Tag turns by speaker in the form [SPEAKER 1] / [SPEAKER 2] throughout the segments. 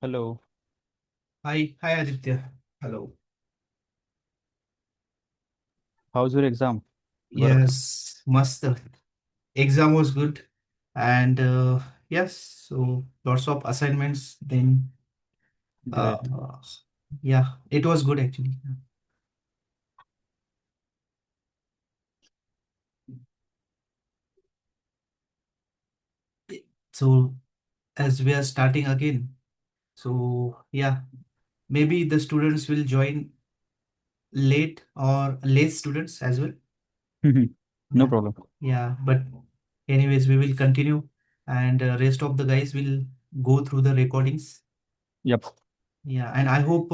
[SPEAKER 1] Hello,
[SPEAKER 2] Hi Aditya. Hello.
[SPEAKER 1] how's your exam? Work?
[SPEAKER 2] Yes, must. Exam was good, and yes, so lots of assignments. Then, uh,
[SPEAKER 1] Great.
[SPEAKER 2] yeah, it was good actually. So as we are starting again, so yeah, maybe the students will join late or late students as well.
[SPEAKER 1] No
[SPEAKER 2] Yeah,
[SPEAKER 1] problem.
[SPEAKER 2] yeah, but anyways, we will continue, and rest of the guys will go through the recordings.
[SPEAKER 1] Yep.
[SPEAKER 2] Yeah, and I hope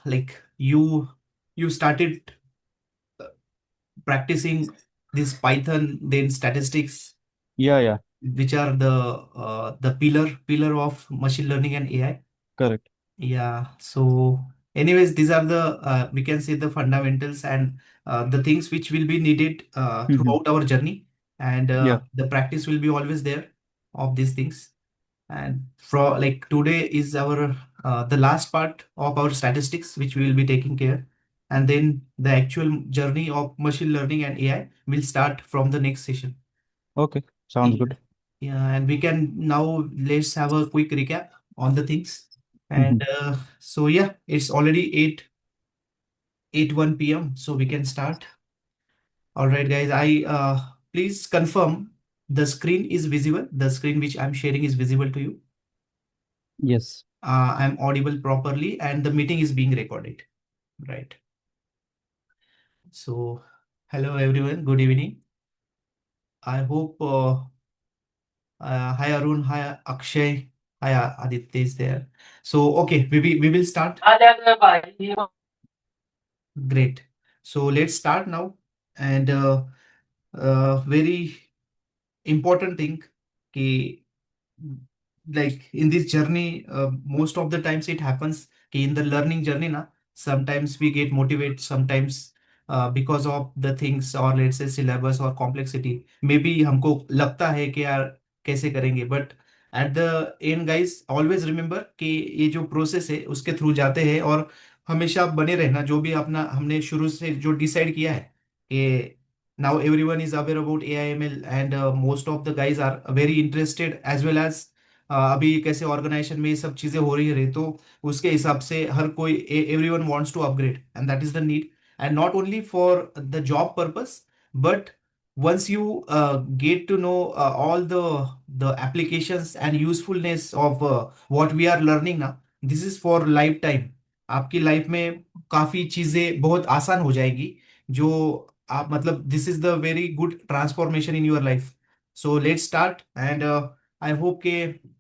[SPEAKER 2] like you started practicing this Python, then statistics,
[SPEAKER 1] Yeah, yeah,
[SPEAKER 2] which are the pillar of machine learning and AI.
[SPEAKER 1] correct.
[SPEAKER 2] Yeah. So, anyways, these are the we can say the fundamentals and the things which will be needed throughout our journey, and
[SPEAKER 1] Yeah.
[SPEAKER 2] the practice will be always there of these things. And for like today is our the last part of our statistics, which we will be taking care. And then the actual journey of machine learning and AI will start from the next session.
[SPEAKER 1] Okay. Sounds
[SPEAKER 2] Yeah.
[SPEAKER 1] good.
[SPEAKER 2] Yeah, and we can now let's have a quick recap on the things. And
[SPEAKER 1] Mhm.
[SPEAKER 2] so yeah, it's already 8 p.m. So we can start. All right, guys. I please confirm the screen is visible. The screen which I'm sharing is visible to you.
[SPEAKER 1] Yes.
[SPEAKER 2] I'm audible properly, and the meeting is being recorded. Right. So, hello everyone. Good evening. I hope. Hi Arun. Hi Akshay. Hi Aditya is there. So, okay, we will start. Great. So let's start now. And very important thing, कि like in this journey, most of the times it happens कि in the learning journey na, sometimes we get motivated, sometimes because of the things or let's say syllabus or complexity, maybe हमको लगता है कि यार कैसे करेंगे, but at the end guys always remember कि ये जो प्रोसेस है उसके थ्रू जाते हैं, और हमेशा बने रहना जो भी अपना हमने शुरू से जो डिसाइड किया है कि now everyone is aware about AIML, and most of the guys are very interested as well as अभी कैसे ऑर्गेनाइजेशन में ये सब चीजें हो रही तो उसके हिसाब से हर कोई everyone wants to upgrade, and that is the need, and not only for the job purpose, but once you get to know all the applications and usefulness of what we are learning now, this is for lifetime. आपकी life में काफी चीजें बहुत आसान हो जाएगी, जो आप मतलब this is the very good transformation in your life. So let's start, and I hope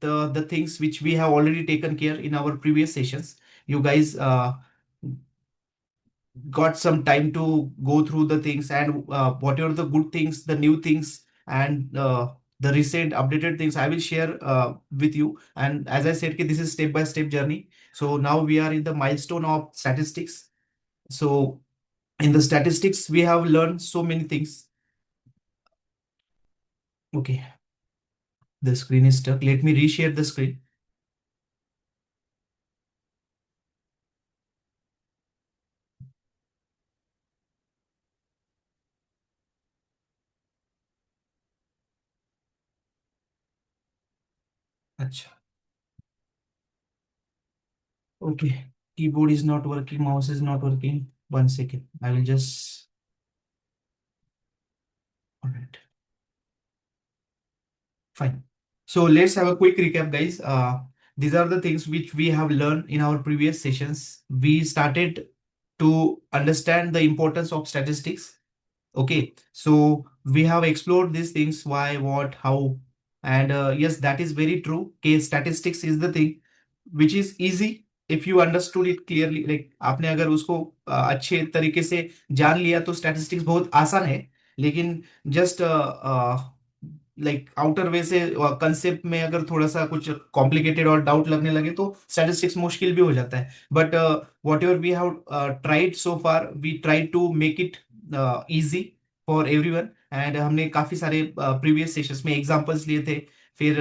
[SPEAKER 2] the things which we have already taken care in our previous sessions, you guys got some time to go through the things, and whatever the good things, the new things, and the recent updated things I will share with you. And as I said, this is step by step journey. So now we are in the milestone of statistics. So in the statistics, we have learned so many things. Okay, the screen is stuck. Let me reshare the screen. अच्छा. Okay, keyboard is not working, mouse is not working. 1 second. I will just. All right, fine. So let's have a quick recap, guys. These are the things which we have learned in our previous sessions. We started to understand the importance of statistics. Okay, so we have explored these things: why, what, how, and yes, that is very true. Case statistics is the thing which is easy if you understood it clearly. Like आपने अगर उसको अच्छे तरीके से जान लिया तो statistics बहुत आसान है. लेकिन जस्ट लाइक आउटर वे से कंसेप्ट में अगर थोड़ा सा कुछ कॉम्प्लिकेटेड और डाउट लगने लगे तो स्टैटिस्टिक्स मुश्किल भी हो जाता है. But whatever we have tried so far, we try to make it easy for everyone. And हमने काफी सारे प्रीवियस सेशंस में एग्जांपल्स लिए थे, फिर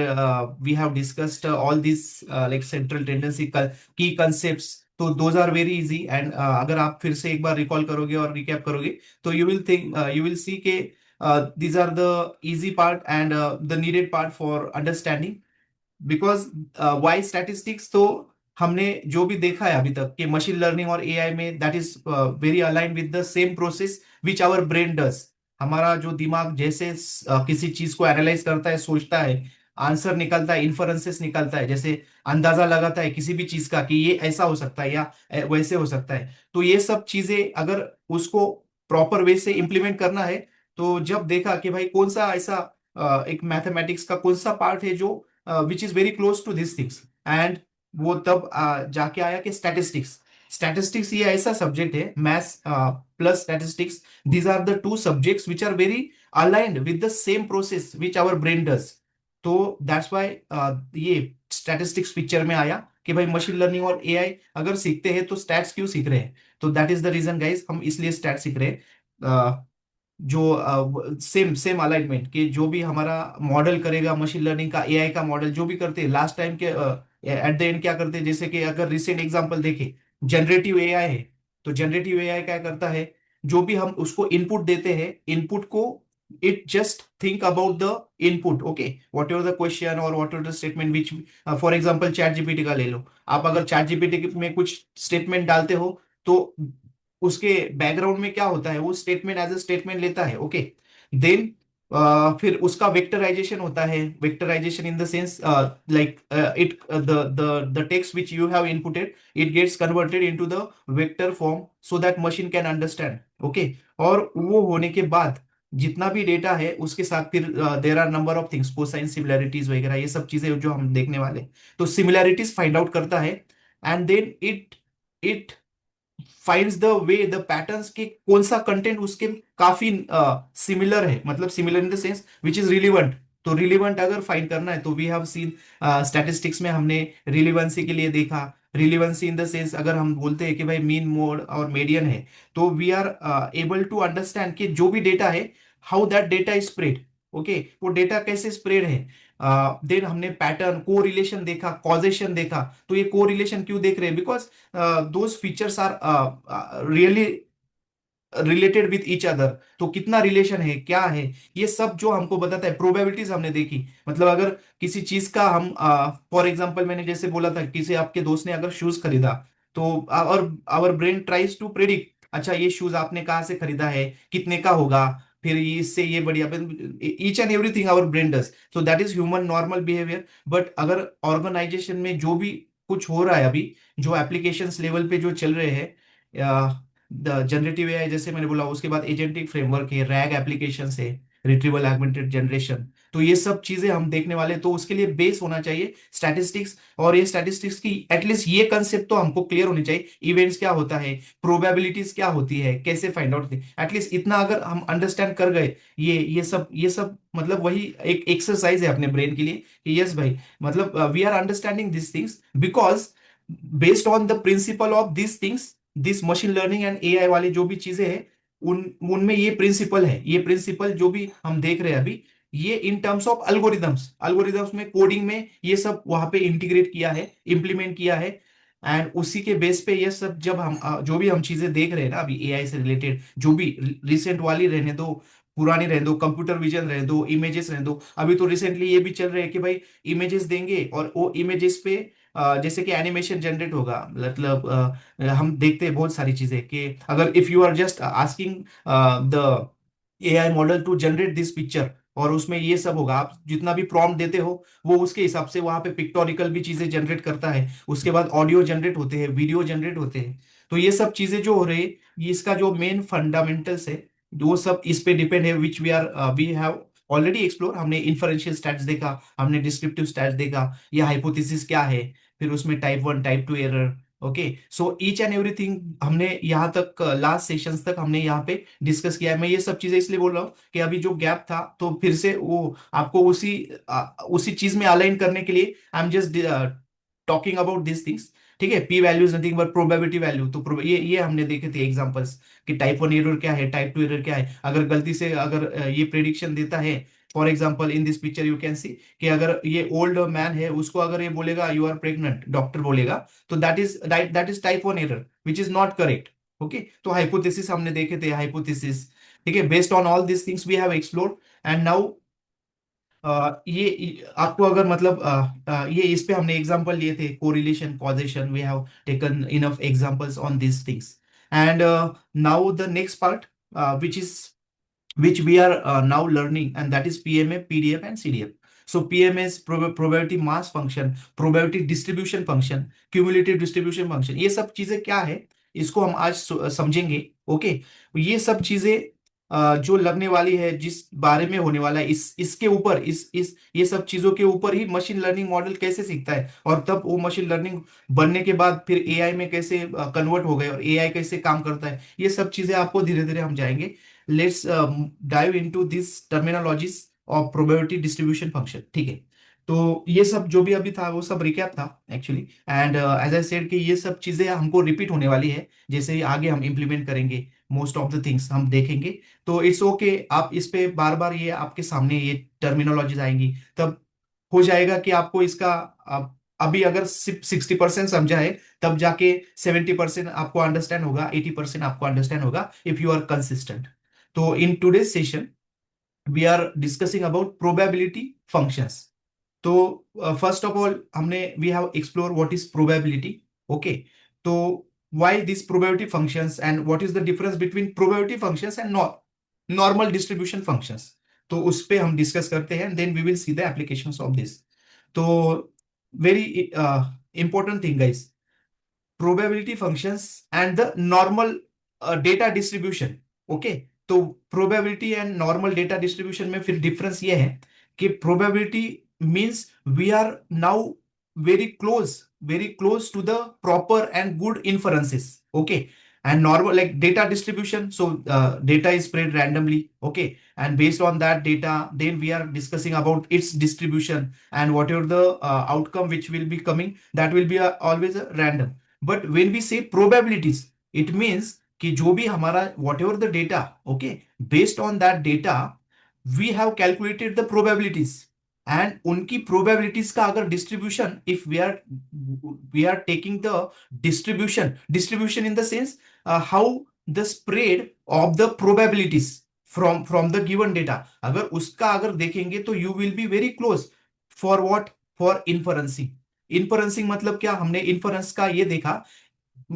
[SPEAKER 2] we have discussed all this like central tendency की कंसेप्ट्स। तो those are very easy, and अगर आप फिर से एक बार रिकॉल करोगे और रिकैप करोगे तो यू विल सी के these are the easy part and the needed part for understanding. Because why statistics, तो हमने जो भी देखा है अभी तक कि मशीन लर्निंग और एआई में that is very align with the same process which our brain does. हमारा जो दिमाग जैसे किसी चीज को एनालाइज करता है, सोचता है, आंसर निकलता है, इन्फरेंसेस निकलता है, जैसे अंदाजा लगाता है किसी भी चीज का कि ये ऐसा हो सकता है या वैसे हो सकता है। तो ये सब चीजें अगर उसको प्रॉपर वे से इम्प्लीमेंट करना है, तो जब देखा कि भाई कौन सा ऐसा एक मैथमेटिक्स का कौन सा पार्ट है जो which is very close to this things, and वो तब जाके आया कि स्टैटिस्टिक्स। स्टैटिस्टिक्स ये ऐसा सब्जेक्ट है, maths plus statistics, these are the two subjects which are very aligned with the same process which our brain does. तो that's why ये स्टैटिस्टिक्स पिक्चर में आया कि भाई मशीन लर्निंग और एआई अगर सीखते हैं तो स्टैट्स क्यों सीख रहे हैं। तो that is the reason guys, हम इसलिए स्टैट सीख रहे हैं। जो सेम सेम अलाइनमेंट कि जो भी हमारा मॉडल करेगा मशीन लर्निंग का, एआई का मॉडल जो भी करते हैं लास्ट टाइम के एट द एंड क्या करते हैं, जैसे कि अगर रिसेंट एग्जांपल देखें, जनरेटिव एआई है। तो जनरेटिव एआई क्या करता है, जो भी हम उसको इनपुट देते हैं, इनपुट को it just think about the input, okay, whatever the question और whatever the statement which, for example chat GPT का ले लो। आप अगर चैट जीपीटी में कुछ स्टेटमेंट डालते हो, तो उसके बैकग्राउंड में क्या होता है, वो स्टेटमेंट एज ए स्टेटमेंट लेता है, ओके। देन फिर उसका वेक्टराइजेशन होता है। Vectorisation in the sense like it the text which you have inputted, it gets converted into the vector form so that machine can understand, okay. और वो होने के बाद जितना भी डेटा है उसके साथ फिर there are number of things, cosine similarities वगैरह, ये सब चीजें जो हम देखने वाले हैं। तो सिमिलैरिटीज फाइंड आउट करता है, and then it it finds the way the patterns के कौन सा कंटेंट उसके काफी सिमिलर है, मतलब similar in the sense which is relevant. तो रिलीवेंट अगर फाइंड करना है तो वी हैव सीन स्टैटिस्टिक्स में हमने रिलीवेंसी के लिए देखा। रिलीवेंसी इन द सेंस अगर हम बोलते हैं कि भाई मीन मोड और मीडियन है, तो we are able to understand कि जो भी डेटा है, how that data is spread, okay, वो डेटा कैसे स्प्रेड है। देन हमने पैटर्न को रिलेशन देखा, कॉजेशन देखा। तो ये को रिलेशन क्यों देख रहे हैं, because those features are really related with each other. तो कितना रिलेशन है, क्या है, ये सब जो हमको बताता है। प्रोबेबिलिटीज हमने देखी, मतलब अगर किसी चीज का हम, फॉर एग्जांपल मैंने जैसे बोला था, किसी आपके दोस्त ने अगर शूज खरीदा, तो और our brain tries to predict, अच्छा ये शूज आपने कहाँ से खरीदा है, कितने का होगा, फिर ये इससे ये बढ़िया, each and everything our brain does. So that is human normal behaviour. But अगर ऑर्गेनाइजेशन में जो भी कुछ हो रहा है अभी, जो एप्लीकेशंस लेवल पे जो चल रहे हैं, जनरेटिव एआई जैसे मैंने बोला, उसके बाद एजेंटिक फ्रेमवर्क है, रैग एप्लीकेशन है, रिट्रीवल ऑगमेंटेड जनरेशन, तो ये सब चीजें हम देखने वाले। तो उसके लिए बेस होना चाहिए स्टैटिस्टिक्स, और ये स्टैटिस्टिक्स की एटलीस्ट ये कंसेप्ट तो हमको क्लियर होनी चाहिए, इवेंट्स क्या होता है, प्रोबेबिलिटीज क्या होती है, कैसे फाइंड आउट, एटलीस्ट इतना अगर हम अंडरस्टैंड कर गए, ये सब मतलब वही एक एक्सरसाइज है अपने ब्रेन के लिए कि यस भाई, मतलब we are understanding this things because based on the principle of this things, this machine learning and AI वाले जो भी चीजें हैं, उन उनमें ये प्रिंसिपल है। ये प्रिंसिपल जो भी हम देख रहे हैं अभी, ये इन टर्म्स ऑफ अल्गोरिदम्स, अल्गोरिदम्स में कोडिंग में ये सब वहां पे इंटीग्रेट किया है, इंप्लीमेंट किया है। एंड उसी के बेस पे ये सब जब हम जो भी हम चीजें देख रहे हैं ना अभी एआई से रिलेटेड, जो भी रिसेंट वाली रहने दो, पुरानी रहने दो, कंप्यूटर विजन रहने दो, इमेजेस रहने दो, अभी तो रिसेंटली ये भी चल रहा है कि भाई इमेजेस देंगे और वो इमेजेस पे जैसे कि एनिमेशन जनरेट होगा। मतलब हम देखते हैं बहुत सारी चीजें कि अगर if you are just asking the AI model to generate this picture, और उसमें ये सब होगा, आप जितना भी प्रॉम्प्ट देते हो वो उसके हिसाब से वहां पे पिक्टोरिकल भी चीजें जनरेट करता है। उसके बाद ऑडियो जनरेट होते हैं, वीडियो जनरेट होते हैं। तो ये सब चीजें जो हो रही है, ये इसका जो मेन फंडामेंटल्स है, वो सब इस पे डिपेंड है, which we have already explore. हमने इन्फरेंशियल स्टैट्स देखा, हमने डिस्क्रिप्टिव स्टैट्स देखा, ये हाइपोथेसिस क्या है, फिर उसमें type 1 type 2 error, okay. So each and everything हमने यहाँ तक लास्ट सेशंस तक हमने यहाँ पे डिस्कस किया है। मैं ये सब चीजें इसलिए बोल रहा हूँ कि अभी जो गैप था, तो फिर से वो आपको उसी चीज में अलाइन करने के लिए आई am just talking about this things. ठीक है, P value is nothing but probability value. तो ये हमने देखे थे एग्जांपल्स कि टाइप 1 एरर क्या है, टाइप 2 एरर क्या है। अगर गलती से अगर ये प्रेडिक्शन देता है for example in this picture you can सी कि अगर ये ओल्ड मैन है, उसको अगर ये बोलेगा यू आर प्रेग्नेंट, डॉक्टर बोलेगा, तो that is type one error which is not correct. Okay, तो हाइपोथेसिस हमने देखे थे, हाइपोथेसिस, ठीक है, based on all this things we have explored. And now आपको अगर मतलब ये इस पे हमने एग्जांपल लिए थे, correlation, causation, we have taken enough examples on this things. And now the next part which is which we are now learning, and that is PMA, PDF, and CDF. So PMA is probability mass function, probability distribution function, cumulative distribution function। ये सब चीजें क्या है, इसको हम आज समझेंगे। Okay, ये सब चीजें जो लगने वाली है, जिस बारे में होने वाला है, इसके ऊपर, इस ये सब चीजों के ऊपर ही मशीन लर्निंग मॉडल कैसे सीखता है, और तब वो मशीन लर्निंग बनने के बाद फिर एआई में कैसे कन्वर्ट हो गए, और एआई कैसे काम करता है, ये सब चीजें आपको धीरे धीरे हम जाएंगे। Let's dive into this terminologies of probability distribution function. ठीक है, तो ये सब जो भी अभी था वो सब रिकैप था actually. And as I said कि ये सब चीजें हमको रिपीट होने वाली है, जैसे ही आगे हम इम्प्लीमेंट करेंगे, मोस्ट ऑफ द थिंग्स हम देखेंगे। तो इट्स ओके, आप इस पे बार बार ये आपके सामने ये टर्मिनोलॉजीज आएंगी, तब हो जाएगा कि आपको इसका अभी अगर सिर्फ 60% समझा है, तब जाके 70% आपको अंडरस्टैंड होगा, 80% आपको अंडरस्टैंड होगा इफ यू आर कंसिस्टेंट। तो in today's session we are discussing about probability functions. तो फर्स्ट ऑफ ऑल हमने we have explore what is probability. Okay, तो why this probability functions and what is the difference between probability functions and normal distribution functions, तो उस पे हम discuss करते हैं, then we will see the applications of this. तो very important thing guys, probability functions and the normal data distribution। Okay, तो probability and normal data distribution में फिर डिफरेंस ये है कि probability means we are now very close, very close to the proper and good inferences। okay, and normal like data distribution, so data is spread randomly, okay, and based on that data then we are discussing about its distribution, and whatever the outcome which will be coming, that will be always a random। But when we say probabilities, it means कि जो भी हमारा whatever the data, okay, based on that data we have calculated the probabilities, and उनकी probabilities का अगर distribution, if we are taking the distribution in the sense how the spread of the probabilities from the given data, अगर उसका अगर देखेंगे तो you will be very close for what, for inferencing. Inferencing मतलब क्या, हमने इन्फरेंस का ये देखा,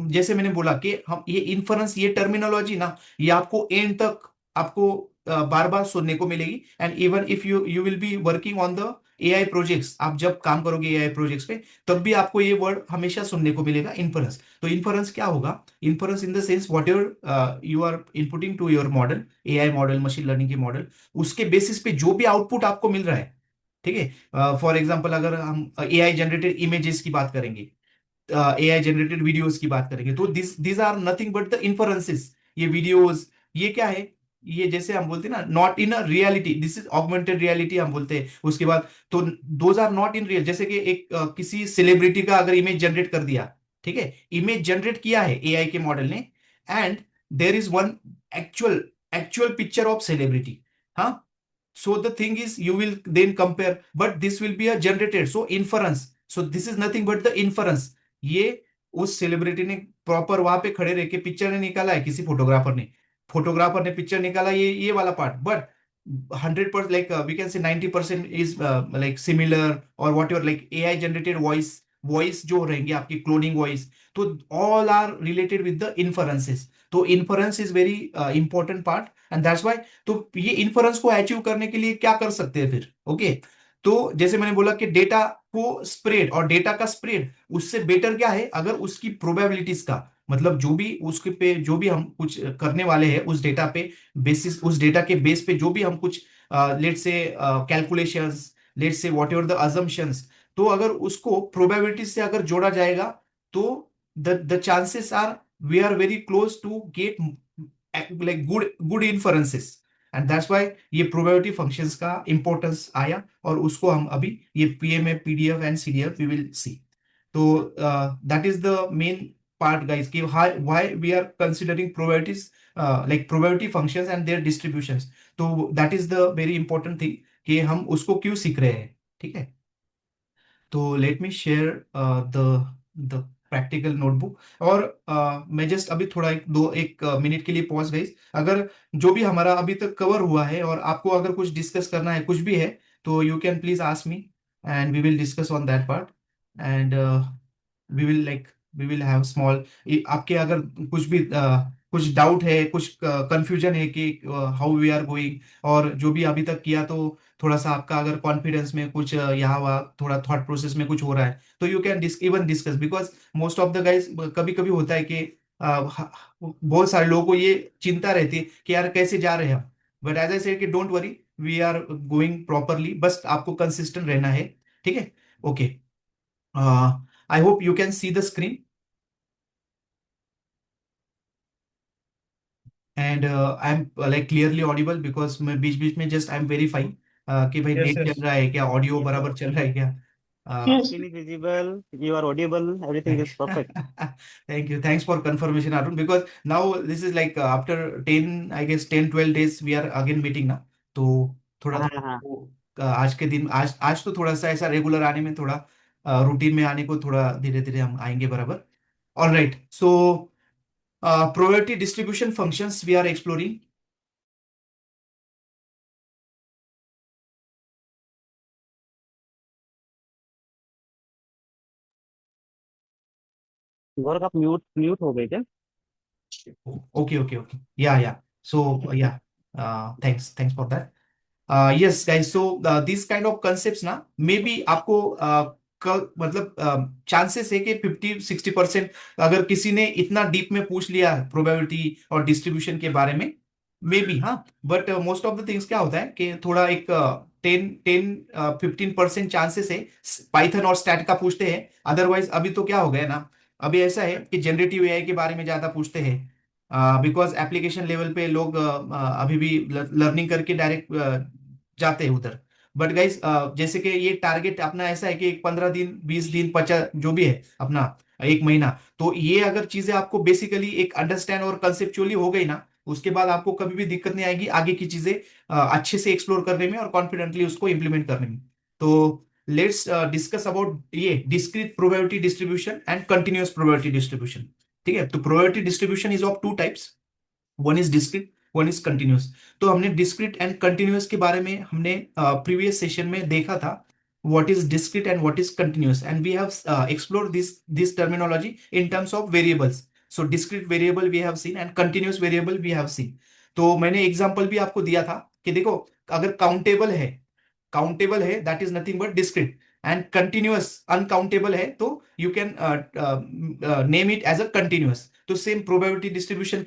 [SPEAKER 2] जैसे मैंने बोला कि हम ये इन्फरेंस, ये टर्मिनोलॉजी ना, ये आपको एंड तक आपको बार बार सुनने को मिलेगी। And even if you you will be working on the AI projects, आप जब काम करोगे एआई प्रोजेक्ट्स पे, तब भी आपको ये वर्ड हमेशा सुनने को मिलेगा, इन्फरेंस। तो इन्फरेंस क्या होगा, inference in the sense whatever you are inputting to your model, AI model, machine learning के मॉडल, उसके बेसिस पे जो भी आउटपुट आपको मिल रहा है, ठीक है, फॉर एग्जाम्पल अगर हम एआई जनरेटेड इमेजेस की बात करेंगे, एआई जनरेटेड वीडियोस की बात करेंगे, तो this are nothing but the inferences. ये वीडियोस, ये क्या है, ये जैसे हम बोलते हैं ना, not in a reality, this is augmented reality हम बोलते हैं। उसके बाद तो those are not in real, जैसे कि एक किसी सेलिब्रिटी का अगर इमेज जनरेट कर दिया, ठीक है, इमेज जनरेट किया है एआई के मॉडल ने, and there is one actual actual picture of celebrity. हाँ, so the thing is you will then compare, but this will be a generated, so inference, so this is nothing but the inference। ये उस celebrity ने proper वहां पे खड़े रह के picture ने निकाला है, किसी फोटोग्राफर ने पिक्चर निकाला, ये वाला part, but 100% like we can say 90% is like similar, और whatever like AI generated voice जो रहेंगे आपकी क्लोनिंग वॉइस, तो all are related with the inferences. तो inference is very important part, and that's why, तो ये inference को achieve करने के लिए क्या कर सकते हैं फिर। ओके, तो जैसे मैंने बोला कि डेटा को स्प्रेड, और डेटा का स्प्रेड उससे बेटर क्या है, अगर उसकी प्रोबेबिलिटीज का मतलब जो भी उसके पे जो भी हम कुछ करने वाले हैं, उस डेटा पे बेसिस, उस डेटा के बेस पे जो भी हम कुछ let's say calculations, let's say whatever the assumptions, तो अगर उसको प्रोबेबिलिटीज से अगर जोड़ा जाएगा, तो the chances are we are very close to get like good inferences. And that's why ये प्रोबेबिलिटी फंक्शंस का इंपॉर्टेंस आया, और उसको हम अभी ये PMA, PDF and CDF we will see. तो that is the main part guys, कि why we are considering probabilities, like probability functions and there distributions. तो that is the very important thing कि हम उसको क्यों सीख रहे हैं, ठीक है। तो let me share the the practical notebook. और मैं जस्ट अभी थोड़ा एक मिनट के लिए पॉज गई। अगर जो भी हमारा अभी तक कवर हुआ है और आपको अगर कुछ डिस्कस करना है, कुछ भी है, तो you can please ask me and we will discuss on that part. And we will like we will have small, आपके अगर कुछ भी कुछ डाउट है, कुछ कंफ्यूजन है कि हाउ वी आर गोइंग, और जो भी अभी तक किया, तो थोड़ा सा आपका अगर कॉन्फिडेंस में कुछ यहाँ वहाँ थोड़ा थॉट प्रोसेस में कुछ हो रहा है, तो you can even discuss, because most of the guys कभी कभी होता है कि बहुत सारे लोगों को ये चिंता रहती है कि यार कैसे जा रहे हैं हम। बट एज आई सेड कि don't worry, we are going properly, बस आपको कंसिस्टेंट रहना है, ठीक है। Okay, I hope you can see the screen and I am like clearly audible, because मैं बीच बीच में जस्ट आई एम वेरीफाइंग कि भाई
[SPEAKER 3] Yes,
[SPEAKER 2] नेट चल
[SPEAKER 3] yes.
[SPEAKER 2] रहा है क्या, ऑडियो
[SPEAKER 4] Yes, sir.
[SPEAKER 2] बराबर चल रहा है क्या।
[SPEAKER 4] Yes. Screen is visible. You are audible. Everything
[SPEAKER 2] Thanks.
[SPEAKER 4] is perfect.
[SPEAKER 2] Thank you. Thanks for confirmation, Arun. Because now this is like after 10, I guess 10, 12 days we are again meeting ना। तो थोड़ा
[SPEAKER 4] हाँ
[SPEAKER 2] थोड़ा
[SPEAKER 4] हाँ
[SPEAKER 2] आज के दिन, आज आज तो थोड़ा सा ऐसा रेगुलर आने में, थोड़ा रूटीन में आने को थोड़ा धीरे धीरे हम आएंगे बराबर। All right, so probability distribution functions we are exploring.
[SPEAKER 4] Gaurav आप म्यूट म्यूट हो गए क्या?
[SPEAKER 2] ओके ओके ओके, या सो या, thanks for that. Yes guys, so this kind of concepts ना, मे बी आपको मतलब चांसेस है कि 50-60%, अगर किसी ने इतना डीप में पूछ लिया प्रोबेबिलिटी और डिस्ट्रीब्यूशन के बारे में, मे बी, हाँ। But most of the things क्या होता है कि थोड़ा एक 10-15% चांसेस है पाइथन और स्टैट का पूछते हैं। अदरवाइज अभी तो क्या हो गया ना, अभी ऐसा है कि जनरेटिव एआई के बारे में ज्यादा पूछते हैं, बिकॉज एप्लीकेशन लेवल पे लोग अभी भी लर्निंग करके डायरेक्ट जाते हैं उधर। बट गाइस, जैसे कि ये टारगेट अपना ऐसा है कि 15 दिन, 20 दिन, 50, जो भी है अपना, एक महीना, तो ये अगर चीजें आपको बेसिकली एक अंडरस्टैंड और कंसेप्चुअली हो गई ना, उसके बाद आपको कभी भी दिक्कत नहीं आएगी आगे की चीजें अच्छे से एक्सप्लोर करने में और कॉन्फिडेंटली उसको इंप्लीमेंट करने में। तो लेट्स डिस्कस अबाउट ये discrete probability distribution and continuous probability distribution. ठीक है, तो probability distribution is of two types, one is discrete, one is continuous. तो हमने डिस्क्रीट एंड कंटिन्यूअस के बारे में हमने प्रीवियस सेशन में देखा था, what is discrete and what is continuous, and we have explored this terminology in terms of variables. So discrete variable we have seen and continuous variable we have seen. तो मैंने example भी आपको दिया था कि देखो, अगर काउंटेबल है that is nothing but discrete, and continuous uncountable है तो you can name it as a continuous. तो सेम प्रोबेबिलिटी डिस्ट्रीब्यूशन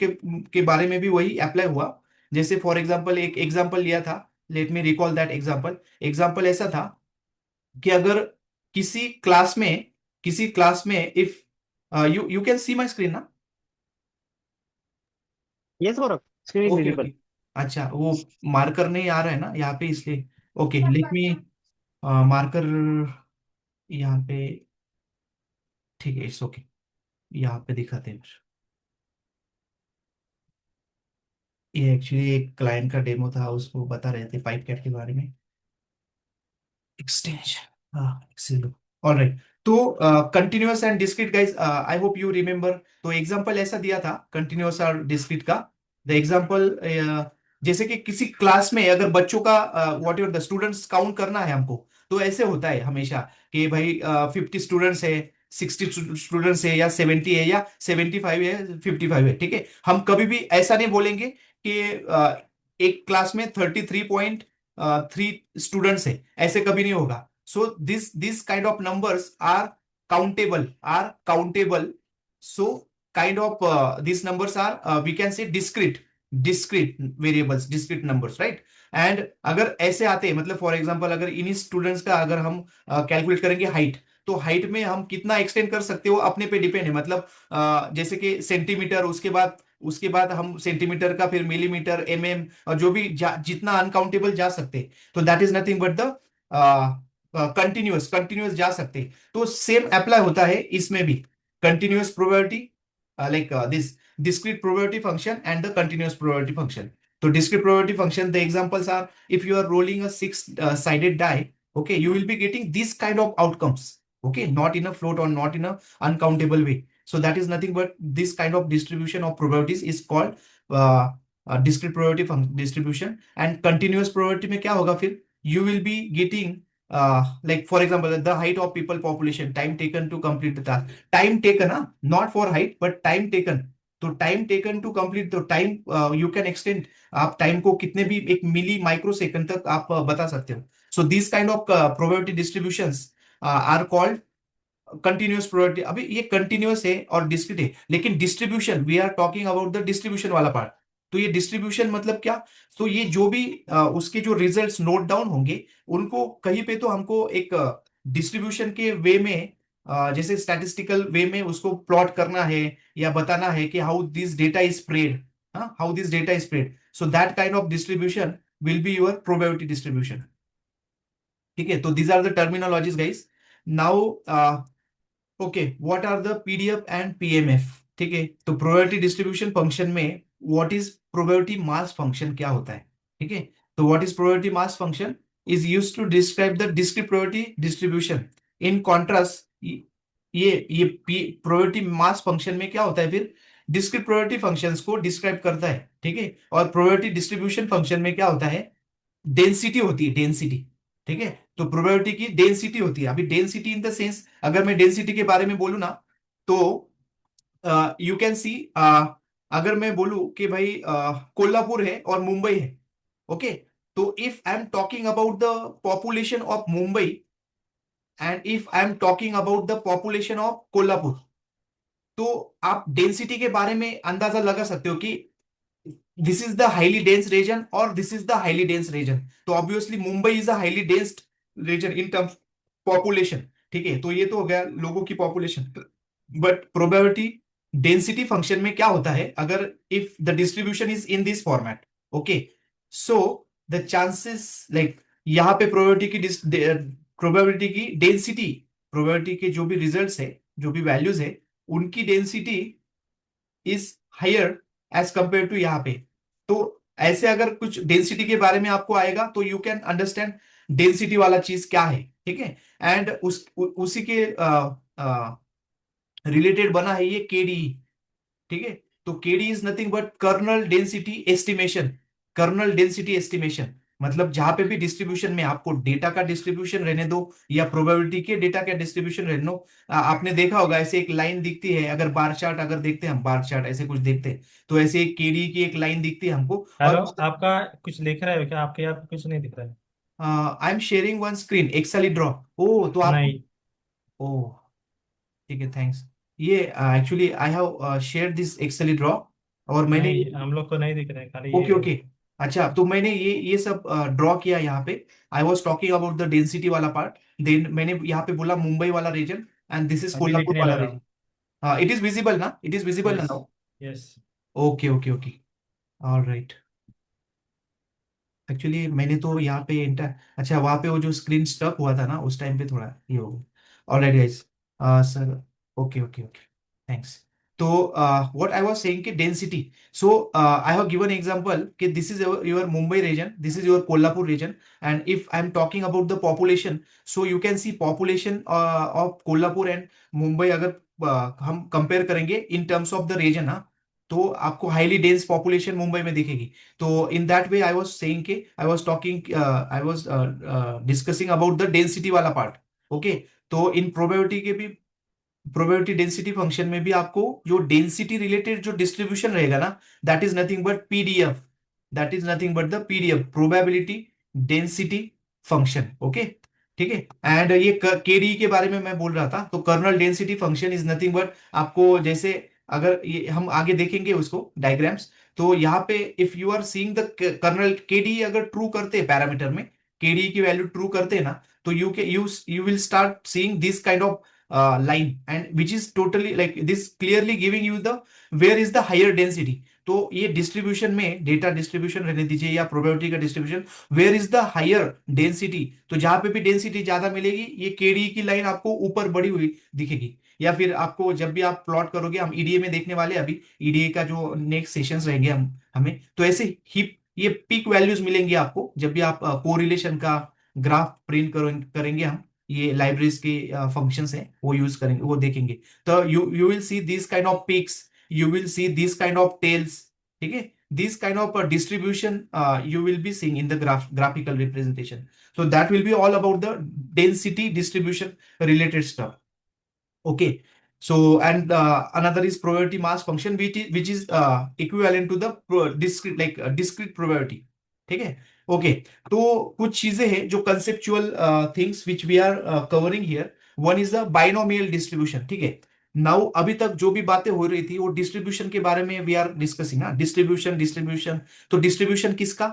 [SPEAKER 2] के बारे में भी वही अप्लाई हुआ। जैसे फॉर एग्जांपल एक एग्जांपल लिया था, let me recall that example. Example ऐसा था कि अगर किसी क्लास में if you you can see my screen ना।
[SPEAKER 4] Yes Gaurav, screen is
[SPEAKER 2] okay
[SPEAKER 4] visible.
[SPEAKER 2] Okay, अच्छा वो मार्कर नहीं आ रहा है ना यहाँ पे, इसलिए। ओके, लेट मी मार्कर यहाँ पे, ठीक है, इट्स ओके, यहाँ पे दिखाते हैं। ये एक्चुअली एक क्लाइंट का डेमो था, उसको बता रहे थे पाइप कैट के बारे में, एक्सटेंशन, हाँ एक्सेल। ऑल राइट, तो continuous and discrete guys, I hope you remember. तो एग्जांपल ऐसा दिया था कंटिन्यूअस और डिस्क्रीट का। द एग्जांपल, जैसे कि किसी क्लास में अगर बच्चों का what ever the students count करना है हमको, तो ऐसे होता है हमेशा कि भाई 50 स्टूडेंट्स है, 60 स्टूडेंट्स है, या 70 है, या 75 है, 55 है, ठीक है। हम कभी भी ऐसा नहीं बोलेंगे कि एक क्लास में 33.3 स्टूडेंट्स है, ऐसे कभी नहीं होगा। So this kind of numbers are countable. So kind of these numbers are we can say discrete variables, discrete numbers, right? And अगर ऐसे आते हैं, मतलब फॉर एग्जांपल अगर इन्हीं स्टूडेंट्स का अगर हम कैलकुलेट करेंगे हाइट, तो हाइट में हम कितना एक्सटेंड कर सकते हो अपने पे डिपेंड है। मतलब जैसे कि सेंटीमीटर, उसके बाद हम सेंटीमीटर का फिर मिलीमीटर, और जो भी जितना अनकाउंटेबल जा सकते, तो that is nothing but the continuous जा सकते। तो सेम अप्लाई होता है इसमें भी, continuous probability, like this discrete probability function and the continuous probability function. तो discrete probability function, the examples are, if you are rolling a six-sided die, okay, you will be getting this kind of outcomes, okay, not in a float or not in a uncountable way. So that is nothing but this kind of distribution of probabilities is called discrete probability distribution. And continuous probability में क्या होगा फिर? You will be getting like for example the height of people population, time taken to complete the task, time taken, not for height but time taken. तो time taken to complete, तो time you can extend, आप time को कितने भी एक मिली micro second तक आप बता सकते हो. So this kind of probability distributions are called continuous probability. अभी ये कंटिन्यूअस है और डिस्क्रीट है, लेकिन distribution, we are talking about the distribution वाला पार्ट. तो ये डिस्ट्रीब्यूशन मतलब क्या? तो ये जो भी उसके जो रिजल्ट्स नोट डाउन होंगे उनको कहीं पे तो हमको एक डिस्ट्रीब्यूशन के वे में जैसे स्टैटिस्टिकल वे में उसको प्लॉट करना है या बताना है कि how this data is spread, how this data is spread. So that kind of distribution will be your probability distribution. ठीक है, तो these are the terminologies guys. Now okay, what are the PDF and PMF? ठीक है, तो probability distribution function में what is probability mass function क्या होता है? ठीक है, तो what is probability mass function is used to describe the discrete probability distribution. In contrast ये प्रोबेबिलिटी मास फंक्शन में क्या होता है फिर? डिस्क्रीट प्रोबेबिलिटी फंक्शंस को डिस्क्राइब करता है. ठीक है, और प्रोबेबिलिटी डिस्ट्रीब्यूशन फंक्शन में क्या होता है? डेंसिटी होती है, डेंसिटी. ठीक है, तो प्रोबेबिलिटी की डेंसिटी होती है. अभी डेंसिटी इन द सेंस, अगर मैं डेंसिटी के बारे में बोलूं ना, तो यू कैन सी, अगर मैं बोलूं कि भाई कोल्हापुर है और मुंबई है, ओके, तो if I am talking about the population of Mumbai and if I am talking about the population of Kolhapur, तो आप डेंसिटी के बारे में अंदाजा लगा सकते हो कि this is the highly dense region or this is the highly dense region. तो obviously Mumbai is a highly dense region in terms population. ठीक है, तो ये तो हो गया लोगों की population. But probability density function में क्या होता है? अगर if the distribution is in this format, okay, so the chances like यहाँ पे प्रोबेबिलिटी की डेंसिटी, प्रोबेबिलिटी के जो भी रिजल्ट्स है, जो भी वैल्यूज है, उनकी density is higher as compare to यहाँ पे. तो ऐसे अगर कुछ डेंसिटी के बारे में आपको आएगा तो यू कैन अंडरस्टैंड डेंसिटी वाला चीज क्या है. ठीक है, एंड उसी के रिलेटेड बना है ये केडी. ठीक है, तो KD is nothing but kernel density estimation. Kernel density estimation मतलब जहां पे भी डिस्ट्रीब्यूशन में आपको डेटा का डिस्ट्रीब्यूशन रहने दो या प्रोबेबिलिटी के डेटा का डिस्ट्रीब्यूशन रहने दो, आपने देखा होगा ऐसे एक लाइन दिखती है. अगर बार चार्ट अगर देखते हैं हम, बार चार्ट ऐसे कुछ देखते हैं, तो ऐसे एक केडी की एक लाइन दिखती है हमको.
[SPEAKER 3] हेलो,
[SPEAKER 2] और
[SPEAKER 3] आपका कुछ लिख रहा है क्या? आपके यहाँ पे कुछ नहीं दिख रहा है?
[SPEAKER 2] I am sharing one screen Excel draw. ओ तो आप,
[SPEAKER 3] नहीं
[SPEAKER 2] ओ ठीक है, थैंक्स. ये actually I have share this Excel draw, और मैंने,
[SPEAKER 3] नहीं, हम लोग को नहीं दिख रहा है, खाली
[SPEAKER 2] ओके
[SPEAKER 3] ये।
[SPEAKER 2] ओके, अच्छा, तो मैंने ये सब ड्रॉ किया यहाँ पे. I was talking about the density वाला पार्ट, देन मैंने यहाँ पे बोला मुंबई वाला रीजन एंड दिस इज
[SPEAKER 3] अभी
[SPEAKER 2] कोल्हापुर
[SPEAKER 3] लिखने
[SPEAKER 2] वाला
[SPEAKER 3] लगा
[SPEAKER 2] रीजन.
[SPEAKER 3] हूँ।
[SPEAKER 2] हाँ, इट इज विजिबल ना? इट इज विजिबल ना
[SPEAKER 3] yes
[SPEAKER 2] now?
[SPEAKER 3] Yes.
[SPEAKER 2] Okay okay okay, all right. Actually मैंने तो यहाँ पे इंटर, अच्छा, वहां पे वो जो स्क्रीन स्टक हुआ था ना उस टाइम पे थोड़ा ये हो गया. Alright guys, sir, okay okay okay, thanks. तो व्हाट आई वाज सेइंग कि density, so I have given example कि this is your Mumbai region, this is your Kolhapur region, and if I am talking about the population, so you can see population of Kolhapur and Mumbai अगर हम compare करेंगे in terms of the region, तो आपको highly dense population Mumbai में दिखेगी. तो in that way I was saying के I was talking, I was discussing about the density वाला पार्ट. ओके, तो इन प्रोबेबिलिटी के भी, प्रोबेबिलिटी डेंसिटी फंक्शन में भी आपको जो डेंसिटी रिलेटेड जो डिस्ट्रीब्यूशन रहेगा ना, that is nothing but PDF. That is nothing but the PDF, probability density function. Okay, ठीक है, एंड ये केडी के बारे में मैं बोल रहा था. तो kernel density function is nothing but, आपको जैसे अगर ये हम आगे देखेंगे उसको डायग्राम्स, तो यहाँ पे if you are seeing the kernel KD अगर ट्रू करते हैं पैरामीटर में, केडी की वैल्यू ट्रू करते हैं ना, तो you will start seeing this kind of line, and which is totally like this clearly giving you the where is the higher density. तो ये डिस्ट्रीब्यूशन में, डेटा डिस्ट्रीब्यूशन रहने दीजिए या प्रोबेबिलिटी का distribution, where is the higher density, तो जहां पे भी डेंसिटी ज्यादा मिलेगी ये केडी की लाइन आपको ऊपर बढ़ी हुई दिखेगी. या फिर आपको जब भी आप प्लॉट करोगे, हम ईडीए में देखने वाले हैं अभी, ईडीए का जो नेक्स्ट सेशंस रहेंगे हम हमें, तो ऐसे हिप ये पीक वैल्यूज मिलेंगी आपको जब भी आप कोरिलेशन का ग्राफ प्रिंट करेंगे हम, ये लाइब्रेरीज के फंक्शंस हैं वो यूज करेंगे, वो देखेंगे। तो you will see this kind of peaks, you will see this kind of tails, ठीक है। This kind of distribution you will be seeing in the graphical representation. So that will be all about the density distribution related stuff. Okay. So and another is probability mass function which is equivalent to the discrete probability. ठीक है। Okay, तो कुछ चीजें हैं जो conceptual things which we are covering here. One is the binomial distribution, ठीक है। Now अभी तक जो भी बातें हो रही थी वो डिस्ट्रीब्यूशन के बारे में वी आर डिस्कसिंग ना, डिस्ट्रीब्यूशन डिस्ट्रीब्यूशन। तो डिस्ट्रीब्यूशन किसका?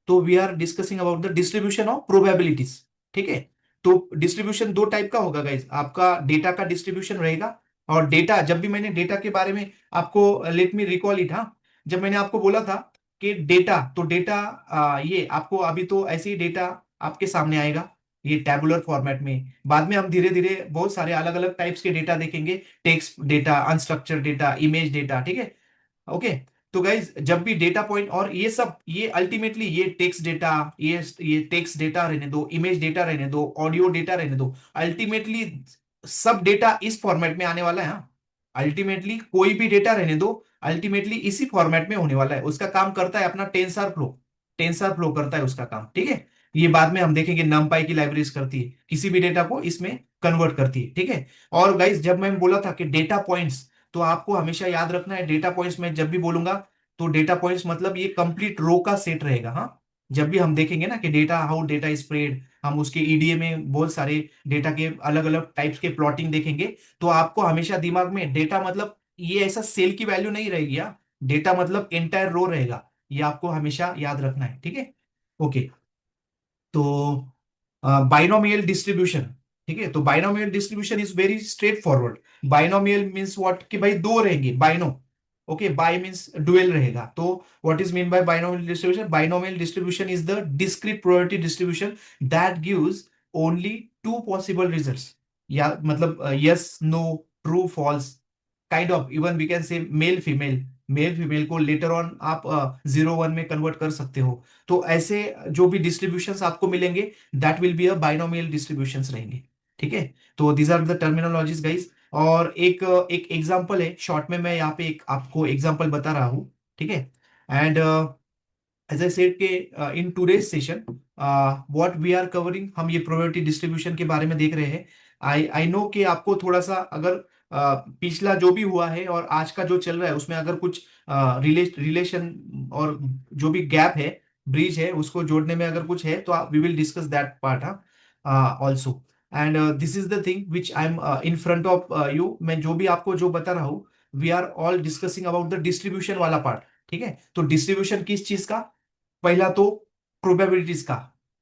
[SPEAKER 2] तो we are discussing about the distribution of probabilities, ठीक है। तो डिस्ट्रीब्यूशन दो टाइप का होगा गाइज, आपका डेटा का डिस्ट्रीब्यूशन रहेगा। और डेटा, जब भी मैंने डेटा के बारे में आपको, लेट मी रिकॉल इट, हाँ, जब मैंने आपको बोला था कि डेटा, तो डेटा ये आपको अभी तो ऐसे ही डेटा आपके सामने आएगा ये टैबुलर फॉर्मेट में। बाद में हम धीरे धीरे बहुत सारे अलग अलग टाइप्स के डेटा देखेंगे, text data, unstructured data, image data, ठीक है। ओके, तो गाइज जब भी डेटा पॉइंट और ये सब, ये अल्टीमेटली ये टेक्स्ट डेटा, ये टेक्स्ट डेटा रहने दो, इमेज डेटा रहने दो, ऑडियो डेटा रहने दो, अल्टीमेटली सब डेटा इस फॉर्मेट में आने वाला है। हाँ, अल्टीमेटली कोई भी डेटा रहने दो, अल्टीमेटली इसी फॉर्मेट में होने वाला है। उसका काम करता है अपना टेंसर फ्लो, टेंसर फ्लो करता है उसका काम, ठीक है। ये बाद में हम देखेंगे numpy की लाइब्रेरीज करती है, किसी भी डेटा को इसमें कन्वर्ट करती है, ठीक है। और गाइज जब मैं बोला था कि डेटा पॉइंट्स, तो आपको हमेशा याद रखना है डेटा पॉइंट्स में जब भी बोलूंगा तो डेटा पॉइंट्स मतलब ये कंप्लीट रो का सेट रहेगा। हाँ, जब भी हम देखेंगे ना कि डेटा, हाउ डेटा स्प्रेड, हम उसके ईडीए में बहुत सारे डेटा के अलग अलग टाइप्स के प्लॉटिंग देखेंगे, तो आपको हमेशा दिमाग में डेटा मतलब ये ऐसा सेल की वैल्यू नहीं रहेगी। डेटा मतलब एंटायर रो रहेगा, ये आपको हमेशा याद रखना है, ठीक है। ओके, तो बाइनोमियल डिस्ट्रीब्यूशन, ठीक है। तो binomial distribution is very straightforward. Binomial means what, कि भाई दो रहेंगे, bino, okay, by means dual रहेगा। तो what is mean by binomial distribution? Binomial distribution is the discrete probability distribution that gives only two possible results, या मतलब yes no, true false, kind of, even we can say male female, male female को later on आप 0 1 में convert कर सकते हो। तो ऐसे जो भी डिस्ट्रीब्यूशंस आपको मिलेंगे that will be a binomial distributions रहेंगे, ठीक है। तो these are the terminologies guys. और एक एग्जांपल है, शॉर्ट में मैं यहाँ पे एक आपको एग्जांपल बता रहा हूँ, ठीक है। एंड एज आई सेड के in today's session what we are covering, हम ये प्रोबेबिलिटी डिस्ट्रीब्यूशन के बारे में देख रहे हैं। आई नो कि आपको थोड़ा सा अगर पिछला जो भी हुआ है और आज का जो चल रहा है उसमें अगर कुछ रिलेशन और जो भी गैप है, ब्रिज है, उसको जोड़ने में अगर कुछ है तो we will discuss that part also. And this is the thing which I am in front of you. मैं जो भी आपको जो बता रहा हूँ, we are all discussing about the distribution वाला पार्ट, ठीक है। तो डिस्ट्रीब्यूशन किस चीज का? पहला तो प्रोबेबिलिटीज का,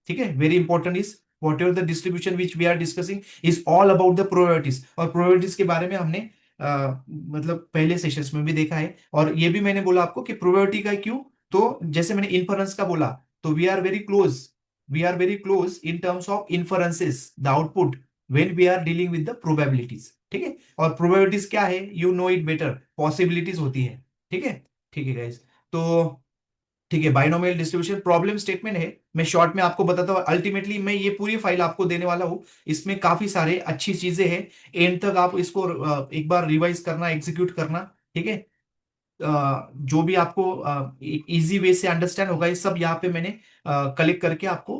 [SPEAKER 2] ठीक है। Very important is whatever the distribution which we are discussing is all about the probabilities. और प्रोबेबिलिटीज के बारे में हमने मतलब पहले सेशंस में भी देखा है। और ये भी मैंने बोला आपको कि प्रोबेबिलिटी का क्यों, तो जैसे मैंने इन्फरेंस का बोला, तो we are very close, we are very close in terms of inferences the output when we are dealing with the probabilities, ठीक है। और प्रोबेबिलिटीज क्या है, you know it better, possibilities होती है, ठीक है। ठीक है गाइस, तो ठीक है, बाइनोमियल डिस्ट्रीब्यूशन प्रॉब्लम स्टेटमेंट है, मैं शॉर्ट में आपको बताता हूँ। अल्टीमेटली मैं ये पूरी फाइल आपको देने वाला हूँ, इसमें काफी सारे अच्छी चीजें हैं, एंड तक आप इसको एक बार रिवाइज करना, एग्जीक्यूट करना, ठीक है। जो भी आपको इजी वे से अंडरस्टैंड होगा, ये सब यहाँ पे मैंने कलेक्ट करके आपको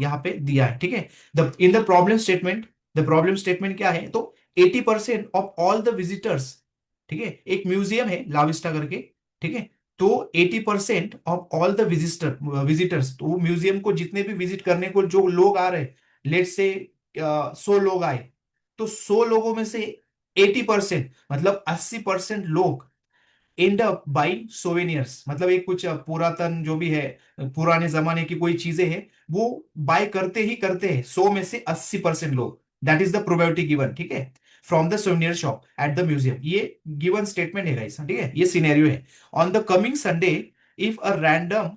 [SPEAKER 2] यहाँ पे दिया है, ठीक है। The in the problem statement, the problem statement क्या है, तो 80% ऑफ ऑल द विजिटर्स, ठीक है, एक म्यूजियम है लाविस्टा करके, ठीक है। तो 80% ऑफ ऑल द विजिटर्स, तो म्यूजियम को जितने भी विजिट करने को जो लोग आ रहे, लेट से 100 लोग आए, तो 100 लोगों में से 80% मतलब 80% लोग एंड अप बाइंग सोवेनियर्स, मतलब एक कुछ पुरातन जो भी है, पुराने जमाने की कोई चीजें हैं, वो बाय करते ही करते हैं 100 में से 80% लोग। That is the probability given, ठीक है, from the souvenir shop at the museum. ये गिवन स्टेटमेंट है गाइस, ठीक है, ये सिनेरियो है। On the coming Sunday, if a random,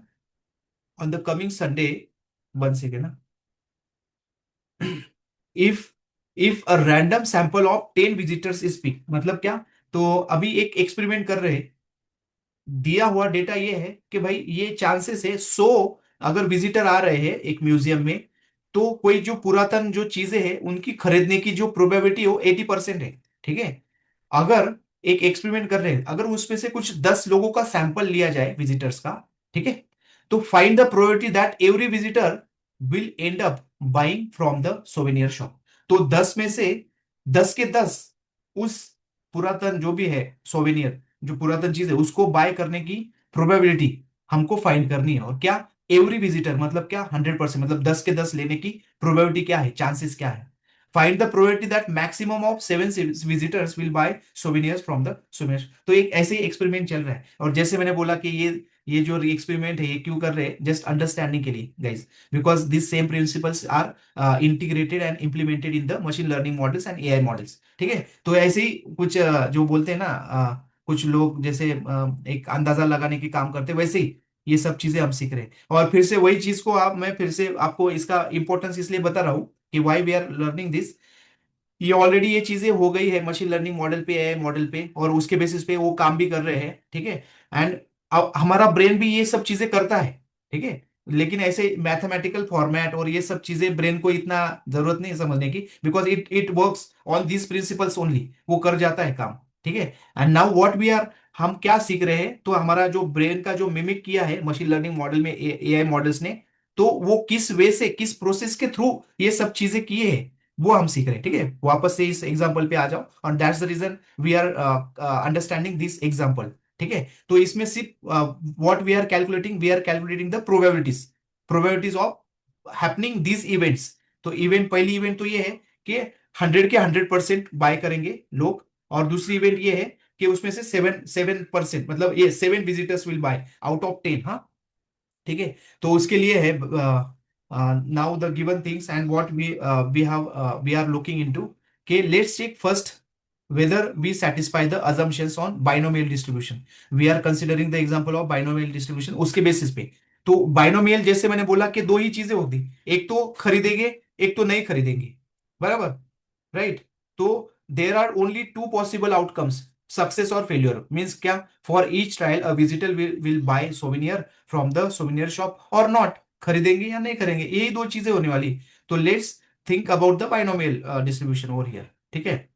[SPEAKER 2] on the coming Sunday, one second ना, if if a random sample of 10 visitors is pick, मतलब क्या, तो अभी एक एक्सपेरिमेंट कर रहे हैं, दिया हुआ डेटा ये है कि भाई ये चांसेस है 100 अगर विजिटर आ रहे हैं एक म्यूजियम में, तो कोई जो पुरातन जो चीजें हैं उनकी खरीदने की जो प्रोबेबिलिटी हो 80% है। ठीक है। अगर एक एक्सपेरिमेंट कर रहे हैं, अगर उसमें से कुछ 10 लोगों का सैंपल लिया जाए विजिटर्स का, ठीक है, तो find the probability that every visitor will end up buying from the souvenir shop. तो 10 में से 10 के 10 उस पुरातन जो भी है सोवेनियर, जो पुरातन चीज है उसको बाय करने की प्रोबेबिलिटी हमको फाइंड करनी है। और क्या, एवरी विजिटर मतलब क्या, 100%, मतलब 10 के 10 लेने की प्रोबेबिलिटी क्या है, चांसेस क्या है। Find the probability that maximum of 7 visitors will bye souvenirs from the souvenirs. तो एक ऐसे ही एक्सपेरिमेंट चल रहा है। और जैसे मैंने बोला कि ये जो एक्सपेरिमेंट है ये क्यों कर रहे हैं, जस्ट अंडरस्टैंडिंग के लिए guys, because this same principles are integrated and implemented in the machine learning models and AI models. ठीक है। तो ऐसे ही कुछ जो बोलते हैं ना, कुछ लोग जैसे एक अंदाजा लगाने के काम करते हैं, वैसे ही ये सब चीजें हम सीख रहे हैं। और फिर से वही चीज को आप, मैं फिर से आपको इसका इंपॉर्टेंस इसलिए बता रहा हूँ कि why we are learning this. ये ऑलरेडी ये चीजें हो गई है मशीन लर्निंग मॉडल पे, एआई मॉडल पे, और उसके बेसिस पे वो काम भी कर रहे हैं। ठीक है। एंड अब हमारा ब्रेन भी ये सब चीजें करता है। ठीक है। लेकिन ऐसे मैथमेटिकल फॉर्मेट और ये सब चीजें ब्रेन को इतना जरूरत नहीं है समझने की, because it it works on this principles only, वो कर जाता है काम। ठीक है। And now what we are, हम क्या सीख रहे हैं, तो हमारा जो ब्रेन का जो मिमिक किया है मशीन लर्निंग मॉडल में एआई मॉडल्स ने, तो वो किस वे से, किस प्रोसेस के थ्रू ये सब चीजें किए हैं, वो हम सीख रहे हैं। ठीक है। वापस से इस एग्जांपल पे आ जाओ, और that's the reason we are understanding this example. ठीक है। तो इसमें सिर्फ what we are calculating the probabilities of happening this events. तो इवेंट, पहली इवेंट तो ये है कि 100 के 100% बाय करेंगे लोग, और दूसरी इवेंट ये है कि उसमें से 7% मतलब ये 7 visitors will buy out of 10। हाँ। ठीक है। तो उसके लिए है now the given things and what we are looking into, के let's check first whether we satisfy the assumptions on binomial distribution. We are considering the example of binomial distribution उसके basis पे। तो बाइनोमियल जैसे मैंने बोला कि दो ही चीजें होती, एक तो खरीदेंगे, एक तो नहीं खरीदेंगे, बराबर, राइट। तो there are only two possible outcomes, success और फेल्योर। मीन्स क्या, for each trial a visitor will buy souvenir from the souvenir shop और नॉट, खरीदेंगे या नहीं करेंगे, यही दो चीजें होने वाली। तो let's think about the binomial distribution over here. ठीक है।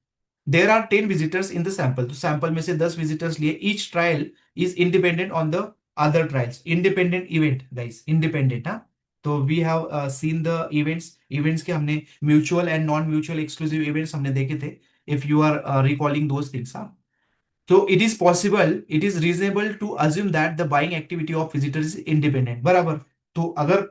[SPEAKER 2] There are 10 visitors in the sample, तो सैंपल में से 10 विजिटर्स लिए, each trial is independent on the other trials, independent event guys, independent. हाँ। तो we have seen the events, events के हमने mutual and non mutual exclusive events हमने देखे थे, if you are recalling those things. हाँ। तो it is possible, it is reasonable to assume that the buying activity of visitor is independent, बराबर। तो अगर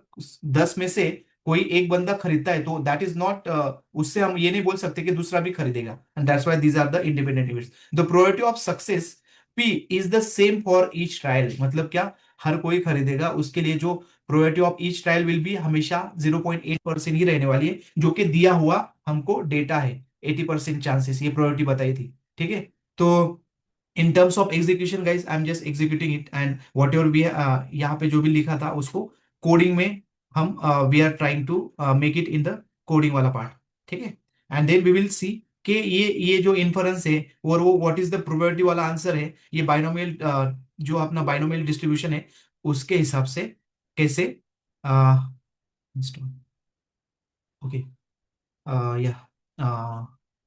[SPEAKER 2] 10 में से कोई एक बंदा खरीदता है, तो दैट इज नॉट, उससे हम ये नहीं बोल सकते कि दूसरा भी खरीदेगा, and that's why these are the independent events. The probability of success P is the same for each trial, मतलब क्या, हर कोई खरीदेगा, उसके लिए जो probability of each trial will be हमेशा 0.8% ही रहने वाली है, जो कि दिया हुआ हमको डेटा है, 80% चांसेस, ये प्रोबेबिलिटी बताई थी। ठीक है। तो इन terms of execution guys, I am just executing it, and what ever भी यहाँ पे जो भी लिखा था उसको कोडिंग में हम we are trying to make it in the coding वाला पार्ट। ठीक है। And then we will see कि ये जो इन्फरेंस है और वो व्हाट इज द प्रोबेबिलिटी वाला आंसर है, ये बाइनोमियल जो अपना बाइनोमियल डिस्ट्रीब्यूशन है उसके हिसाब से कैसे, ओके, या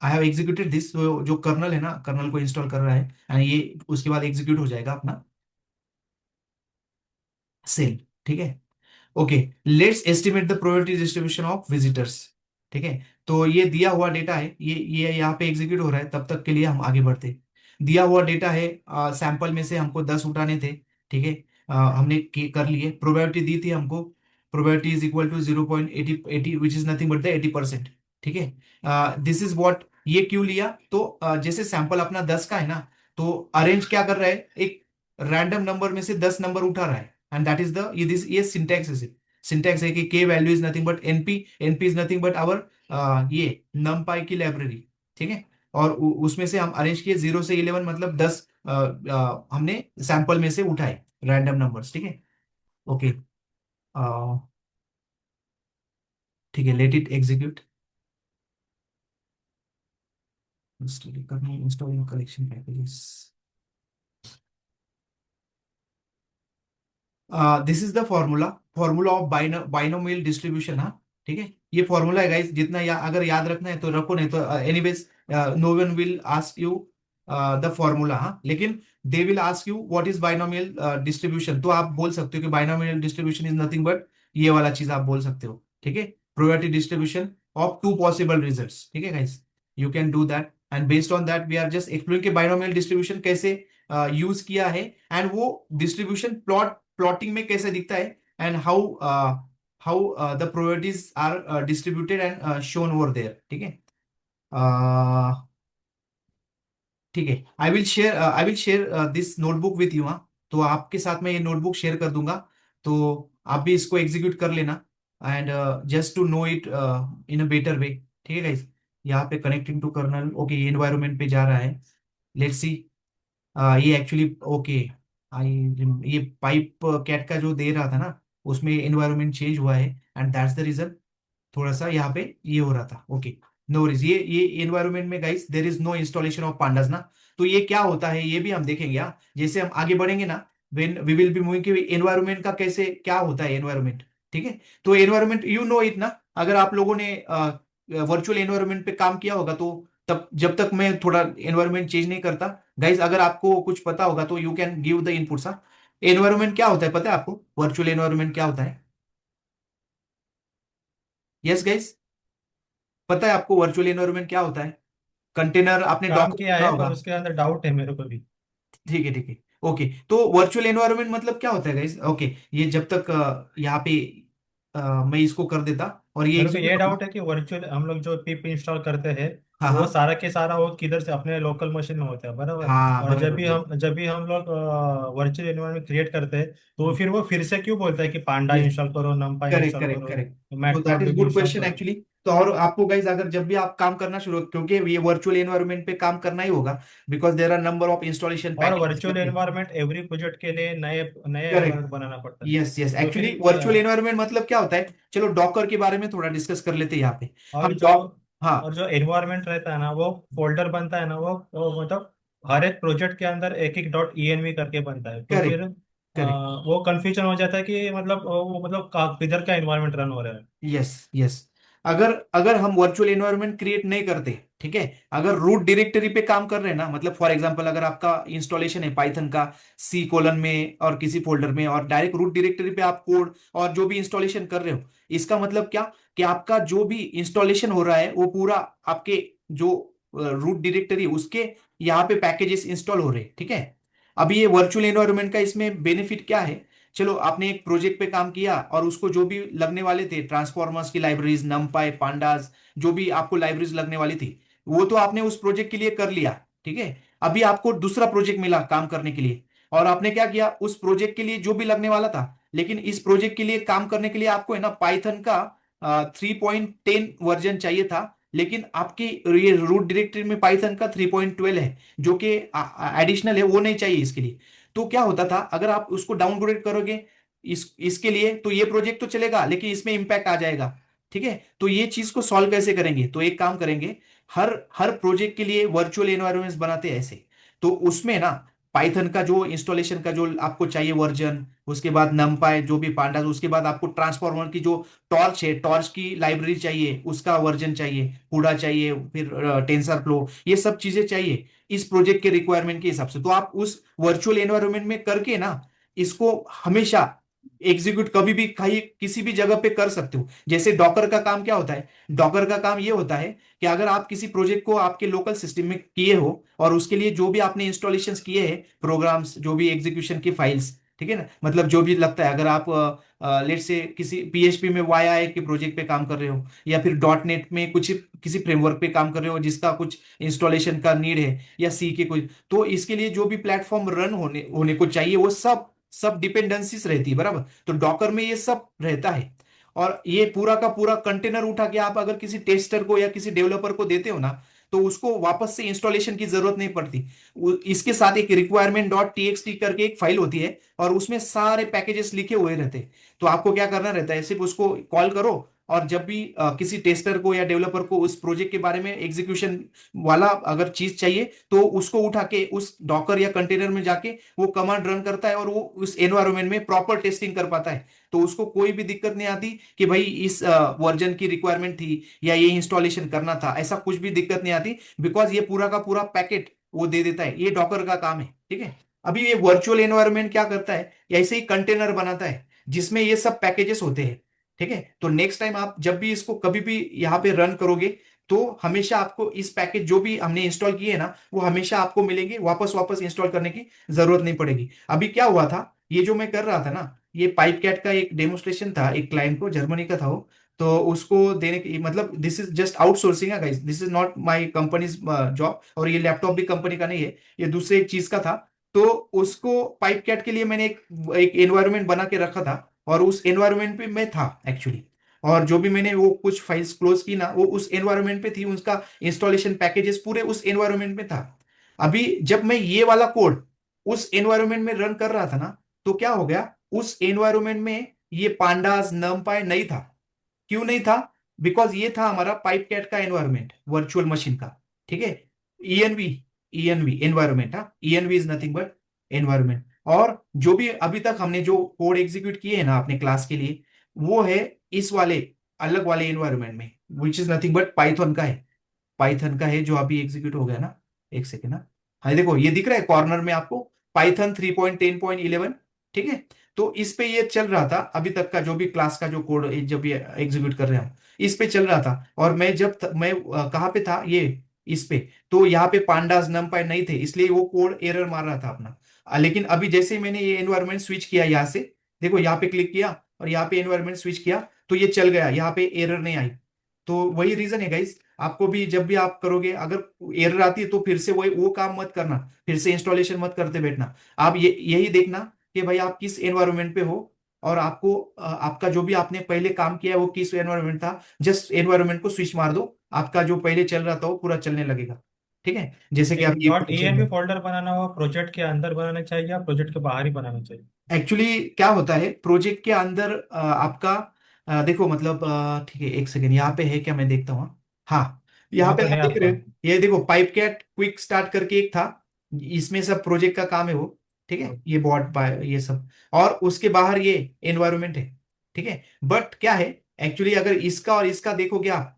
[SPEAKER 2] आई हैव एग्जीक्यूटेड दिस। जो कर्नल है ना, कर्नल को इंस्टॉल कर रहा है, एंड ये उसके बाद एग्जीक्यूट हो जाएगा अपना सेल। ठीक है। Okay, let's estimate the probability distribution of visitors. ठीक है। तो ये दिया हुआ डेटा है, ये यहाँ पे एग्जीक्यूट हो रहा है, तब तक के लिए हम आगे बढ़ते हैं। दिया हुआ डेटा है, सैंपल में से हमको 10 उठाने थे। ठीक है। हमने कर लिए, प्रोबेबिलिटी दी थी हमको, probability is equal to 0.80 which is nothing but the 80%। ठीक है। दिस इज व्हाट, ये क्यों लिया, तो जैसे सैंपल अपना 10 का है ना, तो अरेंज क्या कर रहा है, एक रैंडम नंबर में से 10 नंबर उठा रहा है, एंड दैट इज द, ये सिंटैक्स है, सिंटैक्स है कि K value is nothing but NP, NP is nothing but our ये numpy की लाइब्रेरी। ठीक है। और उसमें से हम अरेंज किए 0 से 11, मतलब 10 हमने सैंपल में से उठाए रैंडम नंबर्स। ठीक है। ओके, ठीक है, let it execute. Installing collection packages. This is the formula of binomial distribution. हाँ, ठीक है, ये फॉर्मूला है गाइस, जितना अगर याद रखना है तो रखो, नहीं तो anyways no one will ask you the formula. हाँ, लेकिन they will ask you what is binomial distribution, तो आप बोल सकते हो कि binomial distribution is nothing but ये वाला चीज आप बोल सकते हो। ठीक है, probability distribution of two possible results. ठीक है guys, you can do that, and based on that we are just exploring के बाइनोमियल डिस्ट्रीब्यूशन कैसे यूज किया है, एंड वो डिस्ट्रीब्यूशन प्लॉटिंग में कैसे दिखता है, and how the probabilities are distributed and shown over there. ठीक है, ठीक है, I will share this notebook with you. हाँ, तो आपके साथ में ये नोटबुक शेयर कर दूंगा, तो आप भी इसको एग्जीक्यूट कर लेना, and just to know it in a better way. ठीक है गाइस, यहाँ पे कनेक्टिंग टू कर्नल, ओके, ये एनवायरनमेंट पे जा रहा है। लेट्स सी, ये एक्चुअली ओके, आई ये पाइप कैट का जो दे रहा था ना, उसमें एनवायरनमेंट चेंज हुआ है, एंड दैट्स द रीजन थोड़ा सा यहाँ पे ये हो रहा था। ओके, नो वरीज, ये एनवायरनमेंट में guys there is no installation of pandas ना, तो ये क्या होता है ये भी हम देखेंगे। हाँ, जैसे हम आगे बढ़ेंगे ना, when we will be moving, कि एनवायरनमेंट का कैसे क्या होता है एनवायरनमेंट। ठीक है, तो एनवायरनमेंट यू नो इट ना, अगर आप लोगों ने वर्चुअल एनवायरनमेंट पे काम किया होगा, तो तब जब तक मैं थोड़ा एनवायरनमेंट चेंज नहीं करता, गाइस अगर आपको कुछ पता होगा तो you can give the inputs. हाँ, एनवायरनमेंट क्या होता है पता है आपको, वर्चुअल एनवायरनमेंट क्या होता है? यस गाइस, पता है आपको वर्चुअल एनवायरनमेंट क्या होता है? कंटेनर आपने
[SPEAKER 3] काम
[SPEAKER 2] डॉकर
[SPEAKER 3] किया
[SPEAKER 2] सुना
[SPEAKER 3] है
[SPEAKER 2] होगा।
[SPEAKER 3] पर उसके अंदर डाउट है मेरे को भी।
[SPEAKER 2] ठीक है, ठीक है, ओके, तो वर्चुअल एनवायरनमेंट मतलब क्या होता है गाइस? ओके, ये जब तक यहाँ पे मैं इसको कर देता और ये
[SPEAKER 3] मेरे को
[SPEAKER 2] एग्जीक्यूट
[SPEAKER 3] ये
[SPEAKER 2] होगा।
[SPEAKER 3] डाउट है कि वर्चुअल हम लोग जो पिप इंस्टॉल करते हैं
[SPEAKER 2] हाँ
[SPEAKER 3] वो
[SPEAKER 2] हाँ
[SPEAKER 3] सारा के सारा वो किधर से अपने लोकल मशीन में होता है बराबर।
[SPEAKER 2] हाँ,
[SPEAKER 3] और
[SPEAKER 2] बराबर भाई।
[SPEAKER 3] जब भी हम लोग वर्चुअल एनवायरनमेंट क्रिएट करते हैं तो
[SPEAKER 2] हम्म,
[SPEAKER 3] फिर वो फिर से क्यों बोलता है कि पांडा
[SPEAKER 2] यस,
[SPEAKER 3] इंस्टॉल करो, नमपा
[SPEAKER 2] करेक्ट
[SPEAKER 3] इंस्टॉल
[SPEAKER 2] करेक्ट
[SPEAKER 3] करो,
[SPEAKER 2] करेक्ट, तो that is
[SPEAKER 3] matplotlib
[SPEAKER 2] good
[SPEAKER 3] install
[SPEAKER 2] question
[SPEAKER 3] करो।
[SPEAKER 2] एक्चुअली। तो और आपको गाइज अगर जब भी आप काम करना शुरू, क्योंकि ये वर्चुअल एनवायरनमेंट पे काम करना ही होगा, because there are number of installation
[SPEAKER 3] और
[SPEAKER 2] पैकेजेस
[SPEAKER 3] वर्चुअल
[SPEAKER 2] करते हैं।
[SPEAKER 3] एनवायरनमेंट एवरी प्रोजेक्ट के लिए नए नए
[SPEAKER 2] करेक्ट,
[SPEAKER 3] एनवायरनमेंट बनाना पड़ता है।
[SPEAKER 2] यस यस,
[SPEAKER 3] तो
[SPEAKER 2] एक्चुअली
[SPEAKER 3] फिर
[SPEAKER 2] वर्चुअल एनवायरनमेंट मतलब क्या होता है, चलो डॉकर के बारे में थोड़ा डिस्कस कर लेते हैं यहाँ पे।
[SPEAKER 3] और
[SPEAKER 2] हम
[SPEAKER 3] जो
[SPEAKER 2] डॉक, हाँ,
[SPEAKER 3] और जो एनवायरनमेंट रहता है ना वो फोल्डर बनता है ना वो मतलब हर एक प्रोजेक्ट के अंदर एक एक डॉट ENV करके बनता है, तो फिर
[SPEAKER 2] करेक्ट करेक्ट,
[SPEAKER 3] वो कंफ्यूजन हो जाता है कि मतलब वो मतलब किधर का एनवायरनमेंट रन हो रहा है।
[SPEAKER 2] यस यस, अगर अगर हम वर्चुअल एनवायरनमेंट क्रिएट नहीं करते, ठीक है, अगर रूट डायरेक्टरी पे काम कर रहे हैं ना, मतलब फॉर एग्जांपल अगर आपका इंस्टॉलेशन है पाइथन का सी कोलन में और किसी फोल्डर में, और डायरेक्ट रूट डायरेक्टरी पे आप कोड और जो भी इंस्टॉलेशन कर रहे हो, इसका मतलब क्या, कि आपका जो भी इंस्टॉलेशन हो रहा है वो पूरा आपके जो रूट डायरेक्टरी उसके यहाँ पे पैकेजेस इंस्टॉल हो रहे हैं। ठीक है, अभी ये वर्चुअल एनवायरनमेंट का इसमें बेनिफिट क्या है, चलो आपने एक प्रोजेक्ट पे काम किया और उसको जो भी लगने वाले थे ट्रांसफॉर्मर्स की लाइब्रेरीज, नमपाई, पांडास, जो भी आपको लाइब्रेरीज लगने वाली थी, वो तो आपने उस प्रोजेक्ट के लिए कर लिया। ठीक है, अभी आपको दूसरा प्रोजेक्ट मिला काम करने के लिए, और आपने क्या किया, उस प्रोजेक्ट के लिए जो भी लगने वाला था, लेकिन इस प्रोजेक्ट के लिए काम करने के लिए आपको है ना पाइथन का 3.10 वर्जन चाहिए था, लेकिन आपकी ये रूट डायरेक्टरी में पाइथन का 3.12 है, जो कि एडिशनल है, वो नहीं चाहिए इसके लिए। तो क्या होता था, अगर आप उसको डाउनग्रेड करोगे इसके लिए, तो ये प्रोजेक्ट तो चलेगा लेकिन इसमें इंपैक्ट आ जाएगा। ठीक है, तो ये चीज को सॉल्व कैसे करेंगे, तो एक काम करेंगे, हर हर प्रोजेक्ट के लिए वर्चुअल एनवायरनमेंट्स बनाते हैं ऐसे, तो उसमें ना पाइथन का जो इंस्टॉलेशन का जो आपको चाहिए वर्जन, उसके बाद नमपाई जो भी पांडा, उसके बाद आपको ट्रांसफॉर्मर की जो टॉर्च है, टॉर्च की लाइब्रेरी चाहिए, उसका वर्जन चाहिए, कूड़ा चाहिए, फिर टेंसर फ्लो, ये सब चीजें चाहिए इस प्रोजेक्ट के रिक्वायरमेंट के हिसाब से, तो आप उस वर्चुअल एनवायरनमेंट में करके ना इसको हमेशा एग्जीक्यूट कभी भी कहीं किसी भी जगह पे कर सकते हो। जैसे डॉकर का काम क्या होता है, डॉकर का काम ये होता है कि अगर आप किसी प्रोजेक्ट को आपके लोकल सिस्टम में किए हो, और उसके लिए जो भी आपने इंस्टॉलेशन किए हैं प्रोग्राम्स, जो भी एग्जीक्यूशन की फाइल्स, ठीक है ना, मतलब जो भी लगता है, अगर आप लेट से किसी पीएचपी में वाई के प्रोजेक्ट पे काम कर रहे हो, या फिर डॉट नेट में कुछ किसी फ्रेमवर्क पे काम कर रहे हो जिसका कुछ इंस्टॉलेशन का नीड है, या सी के कुछ, तो इसके लिए जो भी प्लेटफॉर्म रन होने होने को चाहिए वो सब सब डिपेंडेंसीज रहती है, बराबर, तो डॉकर में ये सब रहता है। और ये पूरा का पूरा कंटेनर उठा के आप अगर किसी टेस्टर को या किसी डेवलपर को देते हो ना, तो उसको वापस से इंस्टॉलेशन की जरूरत नहीं पड़ती। इसके साथ एक रिक्वायरमेंट डॉट टीएक्सटी करके एक फाइल होती है, और उसमें सारे पैकेजेस लिखे हुए रहते हैं, तो आपको क्या करना रहता है, सिर्फ उसको कॉल करो, और जब भी किसी टेस्टर को या डेवलपर को उस प्रोजेक्ट के बारे में एग्जीक्यूशन वाला अगर चीज चाहिए, तो उसको उठा के उस डॉकर या कंटेनर में जाके वो कमांड रन करता है और वो उस एनवायरनमेंट में प्रॉपर टेस्टिंग कर पाता है। तो उसको कोई भी दिक्कत नहीं आती कि भाई इस वर्जन की रिक्वायरमेंट थी या ये इंस्टॉलेशन करना था, ऐसा कुछ भी दिक्कत नहीं आती, बिकॉज ये पूरा का पूरा पैकेट वो दे देता है। ये डॉकर का काम है, ठीक है। अभी ये वर्चुअल एनवायरनमेंट क्या करता है, ऐसे ही कंटेनर बनाता है जिसमें ये सब पैकेजेस होते हैं, ठीक है। तो नेक्स्ट टाइम आप जब भी इसको कभी भी यहाँ पे रन करोगे, तो हमेशा आपको इस पैकेज जो भी हमने इंस्टॉल किए हैं ना, वो हमेशा आपको मिलेंगे, वापस वापस इंस्टॉल करने की जरूरत नहीं पड़ेगी। अभी क्या हुआ था, ये जो मैं कर रहा था ना, ये पाइप कैट का एक डेमोस्ट्रेशन था, एक क्लाइंट को, जर्मनी का था वो। तो उसको देने की मतलब, दिस इज जस्ट आउटसोर्सिंग है guys, this is not my companies job, और ये लैपटॉप भी कंपनी का नहीं है, ये दूसरे एक चीज का था। तो उसको पाइप कैट के लिए मैंने एक एनवायरनमेंट बना के रखा था, और उस एनवायरनमेंट पे मैं था एक्चुअली। और जो भी मैंने वो कुछ फाइल्स क्लोज की ना, वो उस एनवायरनमेंट पे थी, उसका इंस्टॉलेशन पैकेजेस पूरे उस एनवायरनमेंट में था। अभी जब मैं ये वाला कोड उस एनवायरनमेंट में रन कर रहा था ना, तो क्या हो गया, उस एनवायरनमेंट में ये पांडास नमपाई नहीं था। क्यों नहीं था? बिकॉज ये था हमारा पाइप कैट का एनवायरनमेंट, वर्चुअल मशीन का, ठीक है। ईएनवी, ईएनवी एनवायरनमेंट, हाँ, env is nothing but environment. और जो भी अभी तक हमने जो कोड एग्जीक्यूट किए हैं ना अपने क्लास के लिए, वो है इस वाले अलग वाले एनवायरनमेंट में, विच इज नथिंग बट पाइथन का है। पाइथन का है जो अभी एग्जीक्यूट हो गया ना। एक सेकेंड ना, हाँ देखो ये दिख रहा है कॉर्नर में आपको, पाइथन 3.10.11, ठीक है। तो इस पे ये चल रहा था अभी तक का, जो भी क्लास का जो कोड जब ये एग्जीक्यूट कर रहे हैं हम, इस पे चल रहा था। और मैं जब मैं कहाँ पे था, ये इस पे, तो यहाँ पे पांडास नमपाई नहीं थे, इसलिए वो कोड एरर मार रहा था अपना। लेकिन अभी जैसे ही मैंने ये एनवायरनमेंट स्विच किया यहाँ से, देखो यहाँ पे क्लिक किया और यहाँ पे एनवायरनमेंट स्विच किया, तो ये चल गया, यहाँ पे एरर नहीं आई। तो वही रीजन है गाइस, आपको भी जब भी आप करोगे, अगर एरर आती है तो फिर से वही वो काम मत करना, फिर से इंस्टॉलेशन मत करते बैठना। आप ये यही देखना कि भाई आप किस एनवायरनमेंट पे हो, और आपको आपका जो भी आपने पहले काम किया है वो किस एनवायरनमेंट था, जस्ट एनवायरनमेंट को स्विच मार दो, आपका जो पहले चल रहा था वो पूरा चलने लगेगा, ठीक है। जैसे कि
[SPEAKER 3] एक
[SPEAKER 2] आप ये
[SPEAKER 3] डॉट
[SPEAKER 2] चल रहा
[SPEAKER 3] ईएनवी
[SPEAKER 2] है।
[SPEAKER 3] फोल्डर बनाना हो प्रोजेक्ट के अंदर बनाना चाहिए या प्रोजेक्ट के बाहर ही बनाना चाहिए?
[SPEAKER 2] एक्चुअली क्या होता है प्रोजेक्ट के अंदर, आपका देखो मतलब, ठीक है, एक सेकेंड, यहाँ पे है क्या, मैं देखता हूँ। हाँ, यहाँ
[SPEAKER 3] यहाँ
[SPEAKER 2] पे
[SPEAKER 3] पे
[SPEAKER 2] आप
[SPEAKER 3] है
[SPEAKER 2] देख रहे
[SPEAKER 3] आपका।
[SPEAKER 2] हो, ये देखो पाइप कैट क्विक स्टार्ट करके एक था, इसमें सब प्रोजेक्ट का काम है वो, ठीक है, ये बॉट ये सब, और उसके बाहर ये एनवायरनमेंट है, ठीक है। बट क्या है, एक्चुअली अगर इसका और इसका देखोगे आप,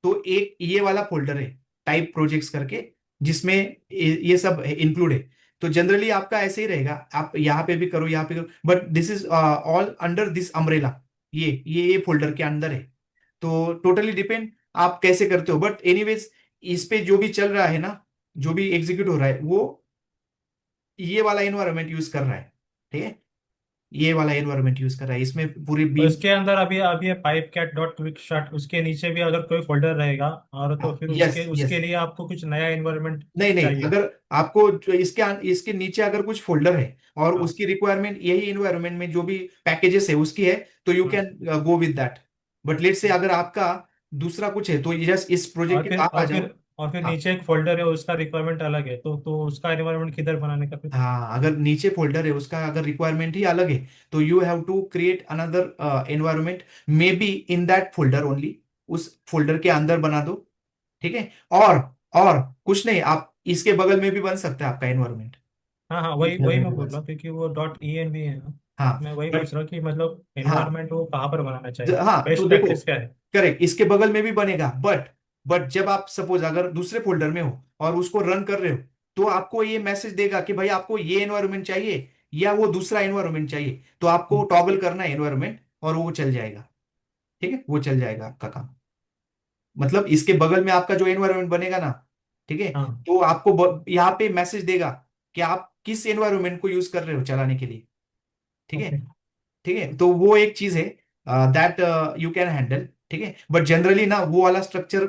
[SPEAKER 2] तो एक ये वाला फोल्डर है टाइप प्रोजेक्ट्स करके, जिसमें ये सब इंक्लूड है। तो जनरली आपका ऐसे ही रहेगा, आप यहाँ पे भी करो, यहाँ पे करो, but this is all under this umbrella, ये फोल्डर के अंदर है। तो टोटली डिपेंड आप कैसे करते हो, बट एनीवेज इस पे जो भी चल रहा है ना, जो भी एग्जीक्यूट हो रहा है, वो ये वाला एनवायरनमेंट यूज कर रहा है, ठीक है। ये वाला एनवायरनमेंट यूज कर रहा है, इसमें पूरी
[SPEAKER 3] तो
[SPEAKER 2] बीम।
[SPEAKER 3] इसके अंदर अभी अभी ये pip cat dot quick start, उसके नीचे भी अगर कोई फोल्डर रहेगा और तो फिर
[SPEAKER 2] यस
[SPEAKER 3] उसके
[SPEAKER 2] यस,
[SPEAKER 3] उसके लिए आपको कुछ नया इन्वायरमेंट
[SPEAKER 2] नहीं नहीं,
[SPEAKER 3] चाहिए?
[SPEAKER 2] अगर आपको जो इसके नीचे अगर कुछ फोल्डर है और
[SPEAKER 3] हाँ।
[SPEAKER 2] उसकी रिक्वायरमेंट यही एनवायरनमेंट में जो भी पैकेजेस है उसकी है, तो यू
[SPEAKER 3] हाँ।
[SPEAKER 2] Can go with that. But let से अगर आपका दूसरा कुछ है, तो जस्ट इस प्रोजेक्ट
[SPEAKER 3] और
[SPEAKER 2] के
[SPEAKER 3] फिर
[SPEAKER 2] आप आ
[SPEAKER 3] और
[SPEAKER 2] जाओ।
[SPEAKER 3] फिर और फिर
[SPEAKER 2] हाँ
[SPEAKER 3] नीचे एक फोल्डर है, उसका रिक्वायरमेंट अलग है, तो उसका इन्वायरमेंट किधर बनाने का फिर?
[SPEAKER 2] हाँ, अगर नीचे फोल्डर है उसका अगर रिक्वायरमेंट ही अलग है, तो you have to create another environment, maybe in that folder only, उस फोल्डर के अंदर बना दो, ठीक है। और और कुछ नहीं, आप इसके बगल में भी बन सकता है आपका एनवायरनमेंट,
[SPEAKER 3] हाँ हाँ, वही
[SPEAKER 2] इधर
[SPEAKER 3] वही
[SPEAKER 2] में
[SPEAKER 3] मैं
[SPEAKER 2] भी
[SPEAKER 3] बोल
[SPEAKER 2] बन
[SPEAKER 3] रहा हूँ,
[SPEAKER 2] सकता
[SPEAKER 3] क्योंकि वो डॉट ई एन भी है ना।
[SPEAKER 2] है। हाँ
[SPEAKER 3] मैं वही पूछ
[SPEAKER 2] बट,
[SPEAKER 3] रहा हूँ कि मतलब
[SPEAKER 2] हाँ
[SPEAKER 3] एनवायरमेंट वो कहाँ पर बनाना चाहिए,
[SPEAKER 2] हाँ, तो
[SPEAKER 3] बेस्ट
[SPEAKER 2] देखो,
[SPEAKER 3] प्रैक्टिस क्या है?
[SPEAKER 2] करेक्ट, इसके बगल में भी बनेगा, बट जब आप सपोज अगर दूसरे फोल्डर में हो और उसको रन कर रहे हो, तो आपको ये मैसेज देगा कि भाई आपको ये एनवायरनमेंट चाहिए या वो दूसरा एनवायरनमेंट चाहिए, तो आपको टॉगल करना है एनवायरनमेंट, और वो चल जाएगा, ठीक है, वो चल जाएगा आपका काम। मतलब इसके बगल में आपका जो एनवायरनमेंट बनेगा ना, ठीक है,
[SPEAKER 3] हाँ।
[SPEAKER 2] तो आपको यहाँ पे मैसेज देगा कि आप किस एनवायरनमेंट को यूज कर रहे हो चलाने के लिए, ठीक है।
[SPEAKER 3] ओके।
[SPEAKER 2] ठीक है, तो वो एक चीज है दैट यू कैन हैंडल, ठीक है। बट जनरली ना वो वाला स्ट्रक्चर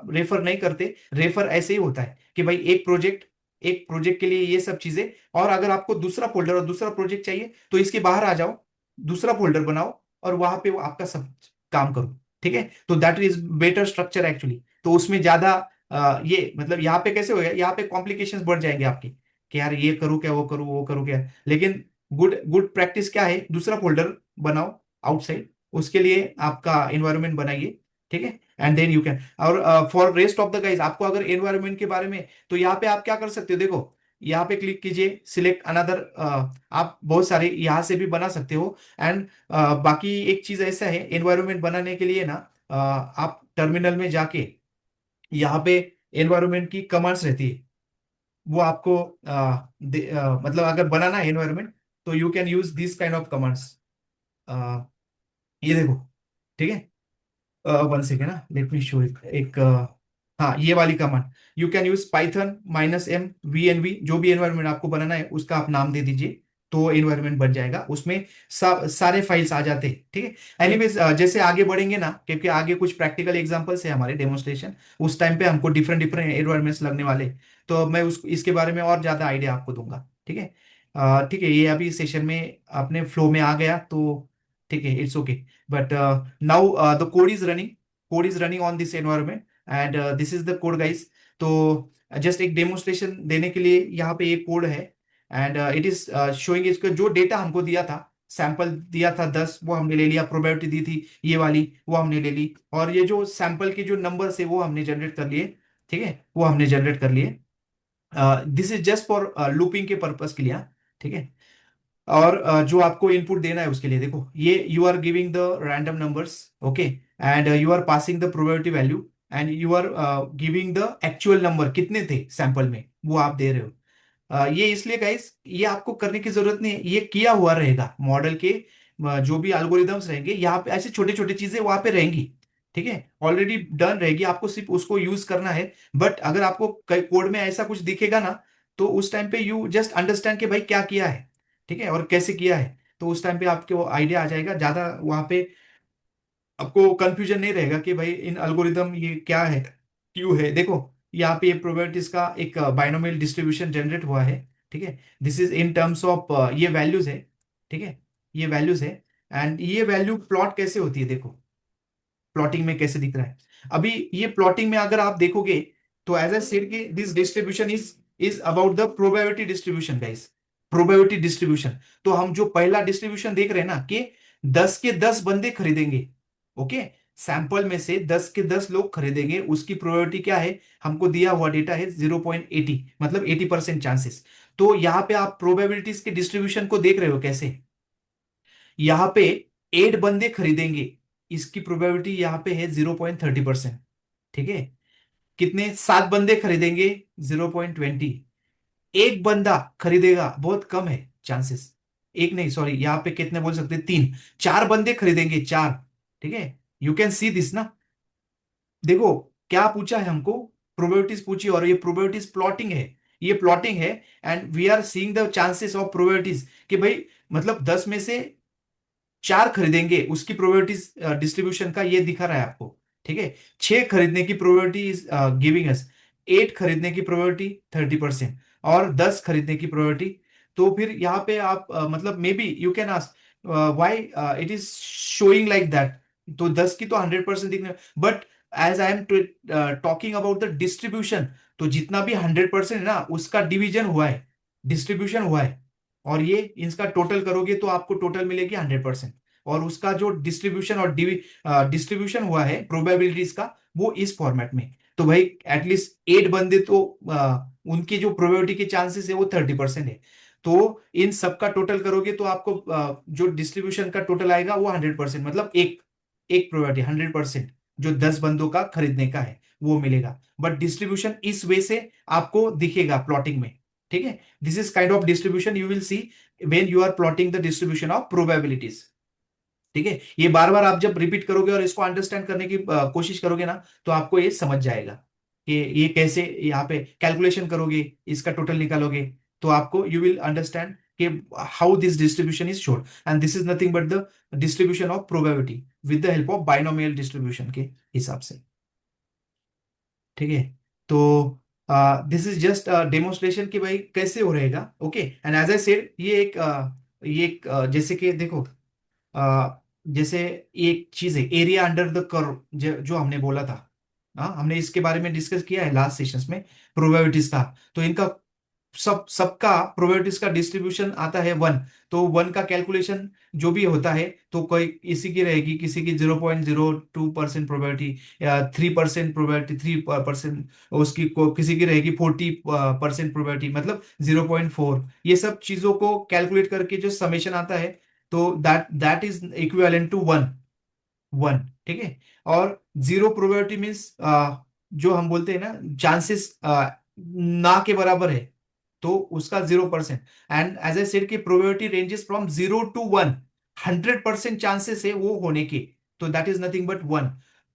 [SPEAKER 2] रेफर नहीं करते, रेफर ऐसे ही होता है कि भाई एक प्रोजेक्ट के लिए ये सब चीजें, और अगर आपको दूसरा फोल्डर और दूसरा प्रोजेक्ट चाहिए, तो इसके बाहर आ जाओ, दूसरा फोल्डर बनाओ, और वहां पे वो आपका सब काम करो, ठीक है। तो that is better structure actually. तो उसमें ज्यादा ये मतलब यहाँ पे कैसे होगा, यहाँ पे कॉम्प्लिकेशंस बढ़ जाएंगे आपके, कि यार ये करूँ क्या, वो करूँ क्या। लेकिन गुड गुड प्रैक्टिस क्या है, दूसरा फोल्डर बनाओ आउटसाइड, उसके लिए आपका एनवायरनमेंट बनाइए, ठीक है, एंड देन यू कैन। और for rest of the guys, आपको अगर एनवायरनमेंट के बारे में, तो यहाँ पे आप क्या कर सकते हो, देखो यहाँ पे क्लिक कीजिए, सिलेक्ट अनदर, आप बहुत सारे यहाँ से भी बना सकते हो। एंड बाकी एक चीज ऐसा है, एनवायरनमेंट बनाने के लिए ना, आप टर्मिनल में जाके यहाँ पे एनवायरनमेंट की कमांड्स रहती है, वो आपको मतलब अगर बनाना है एनवायरनमेंट, तो you can use this kind of commands. ये देखो, ठीक है, वन सेकेंड ना, लेट मी शो एक हाँ, ये वाली command, you can use Python -m जो भी एनवायरनमेंट आपको बनाना है उसका आप नाम दे दीजिए, तो एनवायरनमेंट बन जाएगा, उसमें सब सारे फाइल्स आ जाते हैं, ठीक है। एनीवेज, जैसे आगे बढ़ेंगे ना, क्योंकि आगे कुछ प्रैक्टिकल एग्जांपल्स है हमारे डेमोन्स्ट्रेशन, उस टाइम पे हमको डिफरेंट डिफरेंट एनवायरनमेंट्स लगने वाले, तो मैं उस इसके बारे में और ज्यादा आइडिया आपको दूंगा, ठीक है। ठीक है, ये अभी सेशन में अपने फ्लो में आ गया, तो ठीक है, it's okay. But now the code is running on this environment, and this is the code guys। तो जस्ट एक डेमोन्स्ट्रेशन देने के लिए यहाँ पे एक कोड है, एंड इट इज शोइंग, इसका जो डेटा हमको दिया था, सैंपल दिया था 10, वो हमने ले लिया, प्रोबेबिलिटी दी थी ये वाली, वो हमने ले ली, और ये जो सैंपल के जो नंबर्स है वो हमने जनरेट कर लिए, ठीक है, वो हमने जनरेट कर लिए। This is just for looping के पर्पस के लिए, हाँ, ठीक है। और जो आपको इनपुट देना है उसके लिए देखो, ये you are giving the random numbers, okay, and you are passing the probability value, and you are giving the actual number कितने थे सैंपल में, वो आप दे रहे हो। ये इसलिए गाइस, ये आपको करने की जरूरत नहीं है, ये किया हुआ रहेगा मॉडल के, जो भी एल्गोरिदम्स रहेंगे यहाँ पे, ऐसे छोटे छोटे चीजें वहां पे रहेंगी, ठीक है, ऑलरेडी डन रहेगी, आपको सिर्फ उसको यूज करना है। बट अगर आपको कोड में ऐसा कुछ दिखेगा ना, तो उस टाइम पे यू जस्ट अंडरस्टैंड कि भाई क्या किया है, ठीक है, और कैसे किया है, तो उस टाइम पे आपको आइडिया आ जाएगा, ज्यादा वहां पे आपको कंफ्यूजन नहीं रहेगा कि भाई इन एल्गोरिदम ये क्या है, क्यों है। देखो यहाँ पे ये प्रोबेबिलिटीज का एक बाइनोमियल डिस्ट्रीब्यूशन जनरेट हुआ है, ठीक है, this is in terms of ये वैल्यूज है, ठीक है, ये वैल्यूज है, एंड ये वैल्यू प्लॉट कैसे होती है, देखो प्लॉटिंग में कैसे दिख रहा है। अभी ये प्लॉटिंग में अगर आप देखोगे, तो एज आई सेड कि this distribution is about the probability distribution guys, probability distribution. तो हम जो पहला डिस्ट्रीब्यूशन देख रहे हैं ना, कि 10 के 10 बंदे खरीदेंगे, ओके, सैंपल में से 10 के 10 लोग खरीदेंगे, उसकी प्रोबेबिलिटी क्या है, हमको दिया हुआ डेटा है 0.80, मतलब 80% चांसेस। तो यहाँ पे आप प्रोबेबिलिटीज के डिस्ट्रीब्यूशन को देख रहे हो कैसे, यहाँ पे 8 बंदे खरीदेंगे, इसकी प्रोबेबिलिटी यहाँ पे है 0.30%, ठीक है। कितने, 7 बंदे खरीदेंगे, 0.20। एक बंदा खरीदेगा, बहुत कम है चांसेस, एक नहीं, सॉरी, यहाँ पे कितने बोल सकते हैं, 3। 4 बंदे खरीदेंगे, 4, ठीक है, यू कैन सी दिस ना। देखो क्या पूछा है हमको, प्रोबेबिलिटीज पूछी, और ये प्रोबेबिलिटीज प्लॉटिंग है, ये प्लॉटिंग है, and we are seeing the chances of probabilities, कि भाई मतलब 10 में से 4 खरीदेंगे, उसकी प्रोबेबिलिटी डिस्ट्रीब्यूशन का ये दिखा रहा है आपको, ठीक है। 6 खरीदने की प्रोबेबिलिटी इज गिविंग अस, 8 खरीदने की प्रोबेबिलिटी 30%, और 10 खरीदने की प्रोबेबिलिटी। तो फिर यहाँ पे आप मतलब may be you can ask why it is showing like that. तो 10 की तो 100% दिखने, but as I am talking about the distribution, तो जितना भी 100% है ना, उसका डिवीजन हुआ है, डिस्ट्रीब्यूशन हुआ है, और ये इसका टोटल करोगे तो आपको टोटल मिलेगी 100%, और उसका जो डिस्ट्रीब्यूशन और डिस्ट्रीब्यूशन हुआ है प्रोबेबिलिटीज का, वो इस फॉर्मेट में। तो भाई एटलीस्ट 8 बंदे तो उनकी जो प्रोबेबिलिटी के चांसेस है वो 30% है, तो इन सब का टोटल करोगे तो आपको जो डिस्ट्रीब्यूशन का टोटल आएगा वो 100%, मतलब एक एक प्रोबेबिलिटी 100% जो 10 बंदों का खरीदने का है वो मिलेगा, बट डिस्ट्रीब्यूशन इस वे से आपको दिखेगा प्लॉटिंग में, ठीक है। This is kind of distribution you will see when you are plotting the distribution of probabilities, ठीक है। ये बार बार आप जब रिपीट करोगे और इसको अंडरस्टैंड करने की कोशिश करोगे ना, तो आपको ये समझ जाएगा कि ये कैसे, यहाँ पे कैलकुलेशन करोगे, इसका टोटल निकालोगे, तो आपको यू विल अंडरस्टैंड कि how this distribution is showed, and this is nothing but the distribution of probability with the help of binomial distribution के हिसाब से, ठीक है। तो दिस इज जस्ट डेमोन्स्ट्रेशन कि भाई कैसे हो रहेगा, okay. And as I said, जैसे कि देखो, जैसे एक चीज है एरिया अंडर द कर्व, जो हमने बोला था, हाँ, हमने इसके बारे में डिस्कस किया है लास्ट सेशंस में, प्रोबेबिलिटीज का। तो इनका सबका प्रोबेबिलिटीज का डिस्ट्रीब्यूशन आता है 1। तो 1 का कैलकुलेशन जो भी होता है तो कोई किसी की रहेगी, किसी की 0.02% प्रोबेबिलिटी या 3% प्रोबेबिलिटी, 3%, उसकी किसी की रहेगी 40% प्रोबेबिलिटी, मतलब 0.4। ये सब चीजों को कैलकुलेट करके जो समेशन आता है, तो दैट इज इक्विवेलेंट टू 1। ठीक है। और जीरो प्रोबेबिलिटी मीन्स जो हम बोलते हैं ना, चांसेस ना के बराबर है, तो उसका 0%। एंड एज आई सेड कि probability ranges from 0 to 1। 100% chances है वो होने के, तो that is nothing but 1।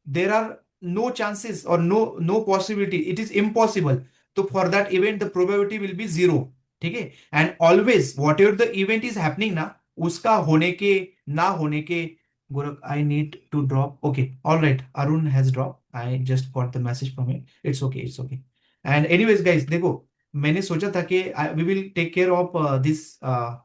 [SPEAKER 2] There are no chances और no possibility, it is impossible. तो for that event the probability will be 0। ठीक है। And always whatever the event is happening ना, उसका होने के, ना होने के, Gorak, I need to drop. Okay, all right. Arun has dropped. I just got the message from him. It's okay, it's okay. And anyways, guys, देखो, मैंने सोचा था कि we will take care of this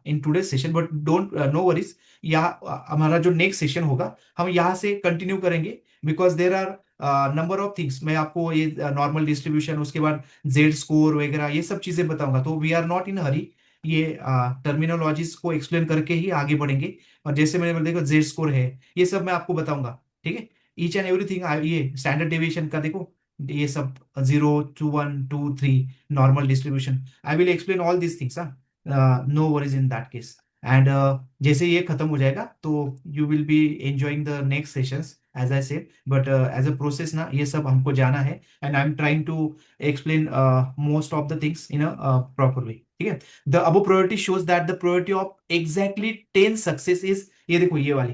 [SPEAKER 2] in today's session, but don't no worries. यहाँ हमारा जो next session होगा, हम यहाँ से कंटिन्यू करेंगे, because there are number of things. मैं आपको ये नॉर्मल डिस्ट्रीब्यूशन, उसके बाद जेड स्कोर वगैरह ये सब चीजें बताऊंगा। तो वी आर नॉट इन हरी, ये टर्मिनोलॉजीज को एक्सप्लेन करके ही आगे बढ़ेंगे। और जैसे मैंने देखो जेड स्कोर है, ये सब मैं आपको बताऊंगा। ठीक है। ईच एंड एवरीथिंग, ये स्टैंडर्ड डेविएशन का देखो, ये सब 0 to 1 to 2 3 normal distribution, I will explain all these things. No worries in that case. And जैसे ये खत्म हो जाएगा तो you will be enjoying the next sessions as I said, but as a process ना, ये सब हमको जाना है। And I am trying to explain most of the things in a proper way. ठीक है। The above probability shows that the probability of exactly 10 success is, ये देखो ये वाली,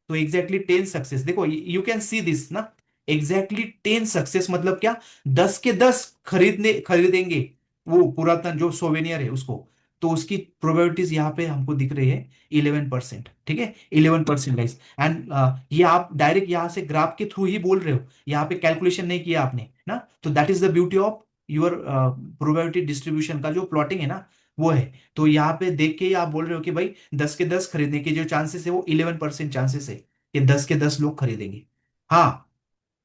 [SPEAKER 2] तो एग्जैक्टली 10 सक्सेस, देखो यू कैन सी दिस ना, exactly 10 success मतलब क्या, 10 के 10 खरीदेंगे वो पुरातन जो सोवेनियर है उसको, तो उसकी प्रोबेबिलिटीज यहाँ पे हमको दिख रही है 11%। ठीक है, 11% गाइस। एंड ये आप डायरेक्ट यहाँ से ग्राफ के थ्रू ही बोल रहे हो, यहाँ पे कैलकुलेशन नहीं किया आपने ना, तो that is the beauty of your probability distribution का जो प्लॉटिंग है ना, वो है। तो यहाँ पे देख के ही आप बोल रहे हो कि भाई 10 के 10 खरीदने के जो चांसेस है वो 11% चांसेस है कि 10 के 10 लोग खरीदेंगे। हाँ,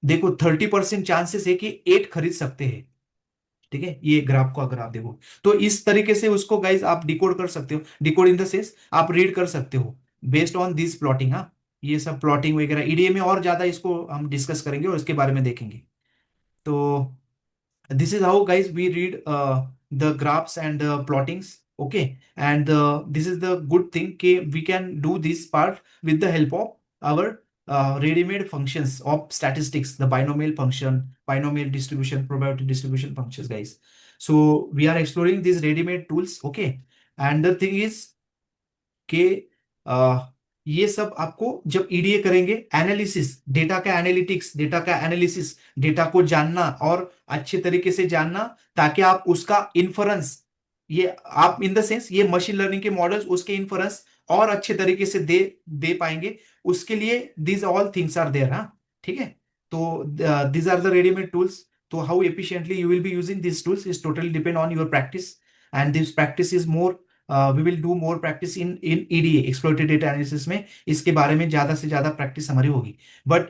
[SPEAKER 2] देखो 30% चांसेस है कि 8 खरीद सकते हैं। ठीक है, ये ग्राफ को अगर आप देखो, तो इस तरीके से उसको गाइज आप डिकोड कर सकते हो। डिकोड इन द सेंस आप रीड कर सकते हो बेस्ड ऑन दिस प्लॉटिंग। हाँ, ये सब प्लॉटिंग वगैरह ईडीए में और ज्यादा इसको हम डिस्कस करेंगे और इसके बारे में देखेंगे। तो this is how guys we read the graphs and the plottings. Okay, and this is the good thing, okay, we can do this part with the help of our ready-made functions of statistics, the binomial function, binomial distribution, probability distribution functions, guys. So we are exploring these ready-made tools. Okay, and the thing is कि ये सब आपको जब EDA करेंगे, analysis, data का analytics, data का analysis, data को जानना और अच्छे तरीके से जानना, ताकि आप उसका इन्फरेंस, ये आप इन द सेंस ये मशीन लर्निंग के मॉडल्स उसके इन्फरेंस और अच्छे तरीके से दे दे पाएंगे, उसके लिए this all things are there. हाँ, ठीक है। तो this are the readymade tools. तो how efficiently you will be using this tools is totally depend on your practice, and this practice is more, we will do more practice in EDA, exploratory data analysis में। इसके बारे में ज्यादा से ज्यादा practice हमारी होगी। बट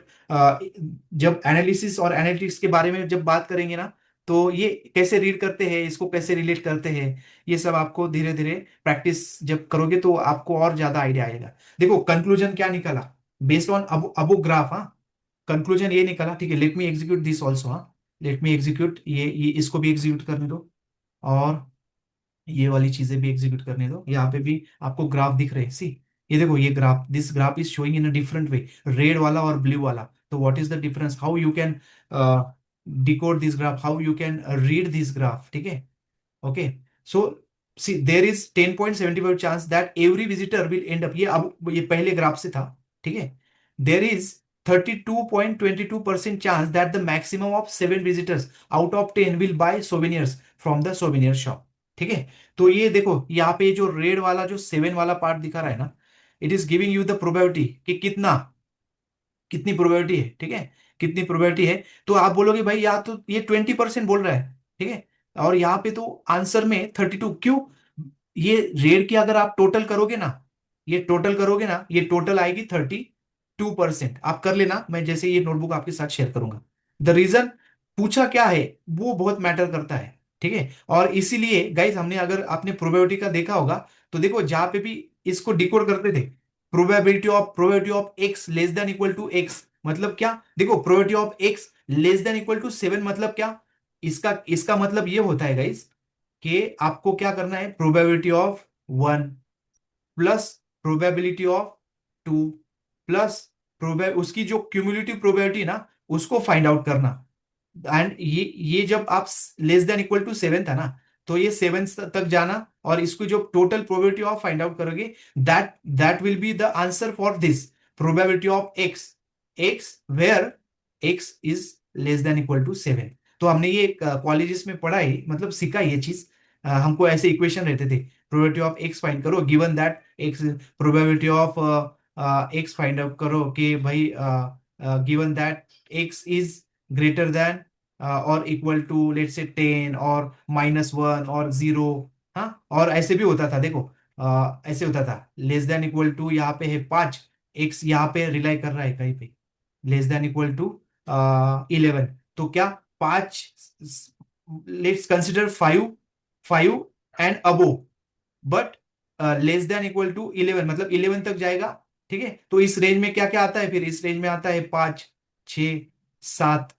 [SPEAKER 2] जब एनालिसिस और एनालिटिक्स के बारे में जब बात करेंगे ना, तो ये कैसे रीड करते हैं, इसको कैसे रिलेट करते हैं, ये सब आपको धीरे धीरे प्रैक्टिस जब करोगे तो आपको और ज्यादा आइडिया आएगा। देखो कंक्लूजन क्या निकला बेस्ड ऑन अबो ग्राफ। हाँ, कंक्लूजन ये निकला। ठीक है, let me execute this also. हाँ, लेट मी एग्जीक्यूट ये इसको भी एग्जीक्यूट करने दो, और ये वाली चीजें भी एग्जीक्यूट करने दो। यहाँ पे भी आपको ग्राफ दिख रहे हैं, सी, ये देखो ये graph, this graph is showing in a different way, red वाला और ब्लू वाला। तो what is the difference, how you can decode this graph, how you can read this graph. ठीक है, okay. So see there is 10.75 chance that every visitor will end up, ये अब ये पहले ग्राफ से था। ठीक है, there is 32.22% chance that the maximum of 7 visitors out of 10 will buy souvenirs from the souvenir shop. ठीक है, तो ये देखो यहाँ पे जो रेड वाला जो 7 वाला पार्ट दिखा रहा है ना, it is giving you the probability कि कितनी प्रोबेबिलिटी है। ठीक है, कितनी प्रोबेबिलिटी है, तो आप बोलोगे भाई या तो ये 20% बोल रहा है। ठीक है, और यहाँ पे तो आंसर में 32 क्यों, ये रेड की अगर आप टोटल करोगे ना, ये टोटल करोगे ना, ये टोटल आएगी 32%। आप कर लेना, मैं जैसे ये नोटबुक आपके साथ शेयर करूंगा। द रीजन पूछा क्या है वो बहुत मैटर करता है। ठीक है। और इसीलिए गाइस हमने, अगर आपने प्रोबेबिलिटी का देखा होगा तो देखो जहां पे भी इसको डिकोड करते थे, probability of x less than equal to x मतलब क्या, देखो probability of x less than equal to 7 मतलब क्या, इसका इसका मतलब ये होता है गाइस कि आपको क्या करना है, probability of 1 plus probability of 2 plus Proba उसकी जो क्यूमुलेटिव प्रोबेबिलिटी ना उसको फाइंड आउट करना। एंड ये जब आप लेस देन इक्वल टू 7 था ना, तो ये 7 तक जाना और इसको जो total probability of find out करोगे, that that will be the answer for this probability of X, X where X is less than equal to 7। तो हमने ये कॉलेजेस में पढ़ा है, मतलब सीखा है ये चीज। हमको ऐसे इक्वेशन रहते थे, प्रोबेबिलिटी ऑफ एक्स फाइंड करो given that x, probability of x find out करो कि भाई given that x is greater than और इक्वल टू लेट से 10 और -1 और 0। हाँ, और ऐसे भी होता था देखो, ऐसे होता था लेस देन इक्वल टू, यहाँ पे है 5, एक्स यहाँ पे रिलाई कर रहा है कहीं पे, लेस देन इक्वल टू 11, तो क्या 5, let's consider 5, 5 and above, but less than equal to 11 मतलब 11 तक जाएगा। ठीक है, तो इस रेंज में क्या क्या आता है, फिर इस रेंज में आता है 5, 6, 7,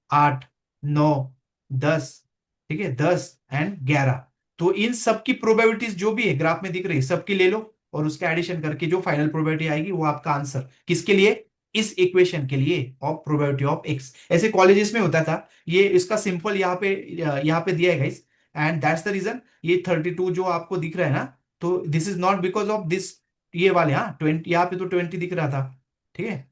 [SPEAKER 2] 8, 9, 10। ठीक है, 10 एंड 11। तो इन सब की प्रोबेबिलिटीज जो भी है ग्राफ में दिख रही है सबकी ले लो और उसके एडिशन करके जो फाइनल प्रोबेबिलिटी आएगी वो आपका आंसर, किसके लिए, इस इक्वेशन के लिए ऑफ प्रोबेबिलिटी ऑफ एक्स। ऐसे कॉलेजेस में होता था ये, इसका सिंपल यहाँ पे दिया है guys. And that's the reason ये 32 जो आपको दिख रहा है ना, तो this is not because of this, ये वाले, हाँ 20 यहाँ पे तो 20 दिख रहा था। ठीक है,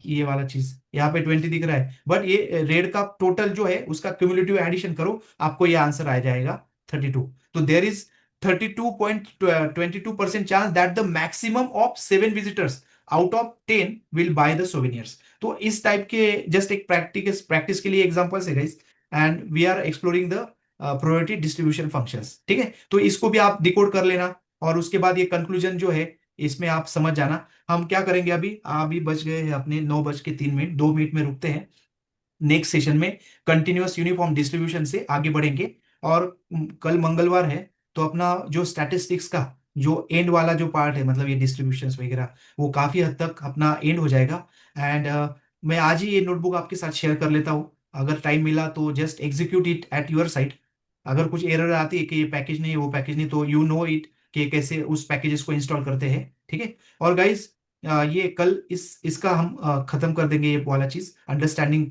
[SPEAKER 2] ये वाला चीज यहाँ पे 20 दिख रहा है, बट ये रेड का टोटल जो है उसका क्यूमुलेटिव एडिशन करो, आपको ये आंसर आ जाएगा 32। तो देर is 32.22% chance that the maximum of 7 visitors out of 10 will by the souvenirs. तो इस टाइप के जस्ट एक प्रैक्टिस के लिए एग्जांपल्स है guys, and we are exploring the probability distribution functions. ठीक है, तो इसको भी आप डिकोड कर लेना और उसके बाद ये कंक्लूजन जो है इसमें आप समझ जाना। हम क्या करेंगे, अभी बज गए हैं अपने 9:03, 2 मिनट में रुकते हैं। नेक्स्ट सेशन में कंटिन्यूअस यूनिफॉर्म डिस्ट्रीब्यूशन से आगे बढ़ेंगे। और कल मंगलवार है, तो अपना जो स्टैटिस्टिक्स का जो एंड वाला जो पार्ट है, मतलब ये डिस्ट्रीब्यूशंस वगैरह, वो काफी हद तक अपना एंड हो जाएगा। एंड मैं आज ही ये नोटबुक आपके साथ शेयर कर लेता हूँ, अगर टाइम मिला तो just execute it at your site. अगर कुछ एरर आती है कि ये पैकेज नहीं है वो पैकेज नहीं, तो यू नो इट कि कैसे उस पैकेजेस को इंस्टॉल करते हैं। ठीक है, और गाइज ये कल इसका हम खत्म कर देंगे, ये वाला चीज अंडरस्टैंडिंग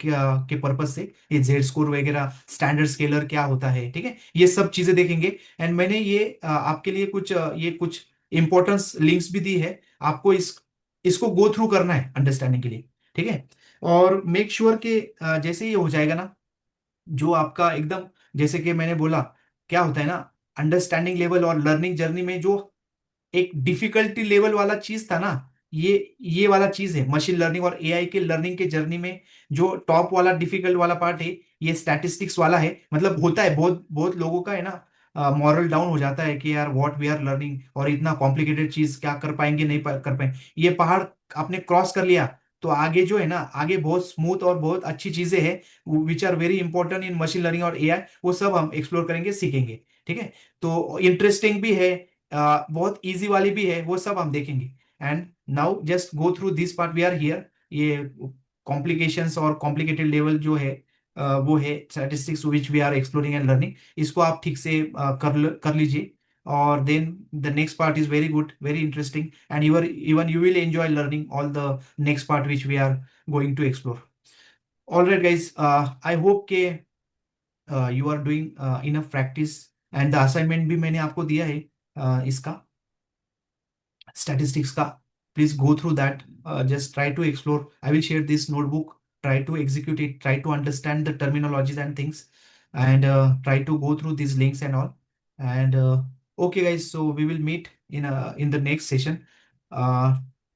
[SPEAKER 2] के पर्पज से, ये जेड स्कोर वगैरह, स्टैंडर्ड स्केलर क्या होता है। ठीक है, ये सब चीजें देखेंगे। एंड मैंने ये आपके लिए कुछ इंपॉर्टेंस लिंक्स भी दी है, आपको इसको गो थ्रू करना है अंडरस्टैंडिंग के लिए। ठीक है, और मेक श्योर कि जैसे ये हो जाएगा ना, जो आपका एकदम, जैसे कि मैंने बोला, क्या होता है ना, अंडरस्टैंडिंग लेवल और लर्निंग जर्नी में जो एक डिफिकल्टी लेवल वाला चीज था ना, ये वाला चीज है मशीन लर्निंग और एआई के लर्निंग के जर्नी में। जो टॉप वाला डिफिकल्ट वाला पार्ट है ये स्टैटिस्टिक्स वाला है। मतलब होता है, बहुत बहुत लोगों का है ना, मॉरल डाउन हो जाता है कि यार व्हाट वी आर लर्निंग, और इतना कॉम्प्लिकेटेड चीज क्या कर पाएंगे, नहीं कर पाएंगे। ये पहाड़ आपने क्रॉस कर लिया तो आगे जो है ना, आगे बहुत स्मूथ और बहुत अच्छी चीजें हैं which are very important in machine learning और एआई, वो सब हम एक्सप्लोर करेंगे, सीखेंगे। ठीक है, तो इंटरेस्टिंग भी है, बहुत इजी वाली भी है, वो सब हम देखेंगे। And now just go through this part, we are here. ये कॉम्प्लिकेशंस और कॉम्प्लिकेटेड लेवल जो है वो है statistics which we are exploring and learning. इसको आप ठीक से कर लीजिए, और then the next part is very good, very interesting, and even you will enjoy learning all the next part which we are going to explore. All right guys, I hope के you are doing enough practice. And the assignment भी मैंने आपको दिया है इसका statistics ka, please go through that, just try to explore. I will share this notebook, try to execute it, try to understand the terminologies and things, and try to go through these links and all. And okay guys, so we will meet in the next session.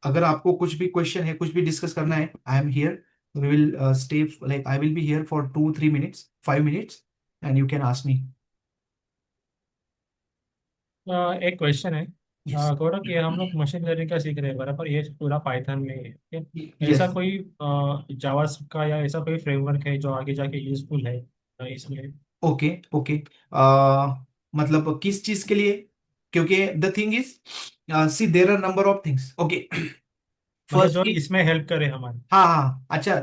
[SPEAKER 2] अगर आपको कुछ भी question है, कुछ भी discuss करना है, I am here, we will stay, like I will be here for 2-3 minutes, 5 minutes, and you can ask me.
[SPEAKER 3] एक क्वेश्चन है
[SPEAKER 2] Yes.
[SPEAKER 3] गौरव, कि हम लोग मशीन लर्निंग का सीख रहे हैं बराबर, ये पूरा पाइथन में है, ठीक है?
[SPEAKER 2] Yes.
[SPEAKER 3] ऐसा कोई जावा का या ऐसा कोई फ्रेमवर्क है जो आगे जाके यूजफुल है इसमें?
[SPEAKER 2] Okay okay. मतलब किस चीज के लिए? क्योंकि the thing is, see there are number of things. Okay,
[SPEAKER 3] मतलब जो
[SPEAKER 2] फर्स्टली,
[SPEAKER 3] इसमें हेल्प करे हमारी।
[SPEAKER 2] हाँ हाँ, अच्छा,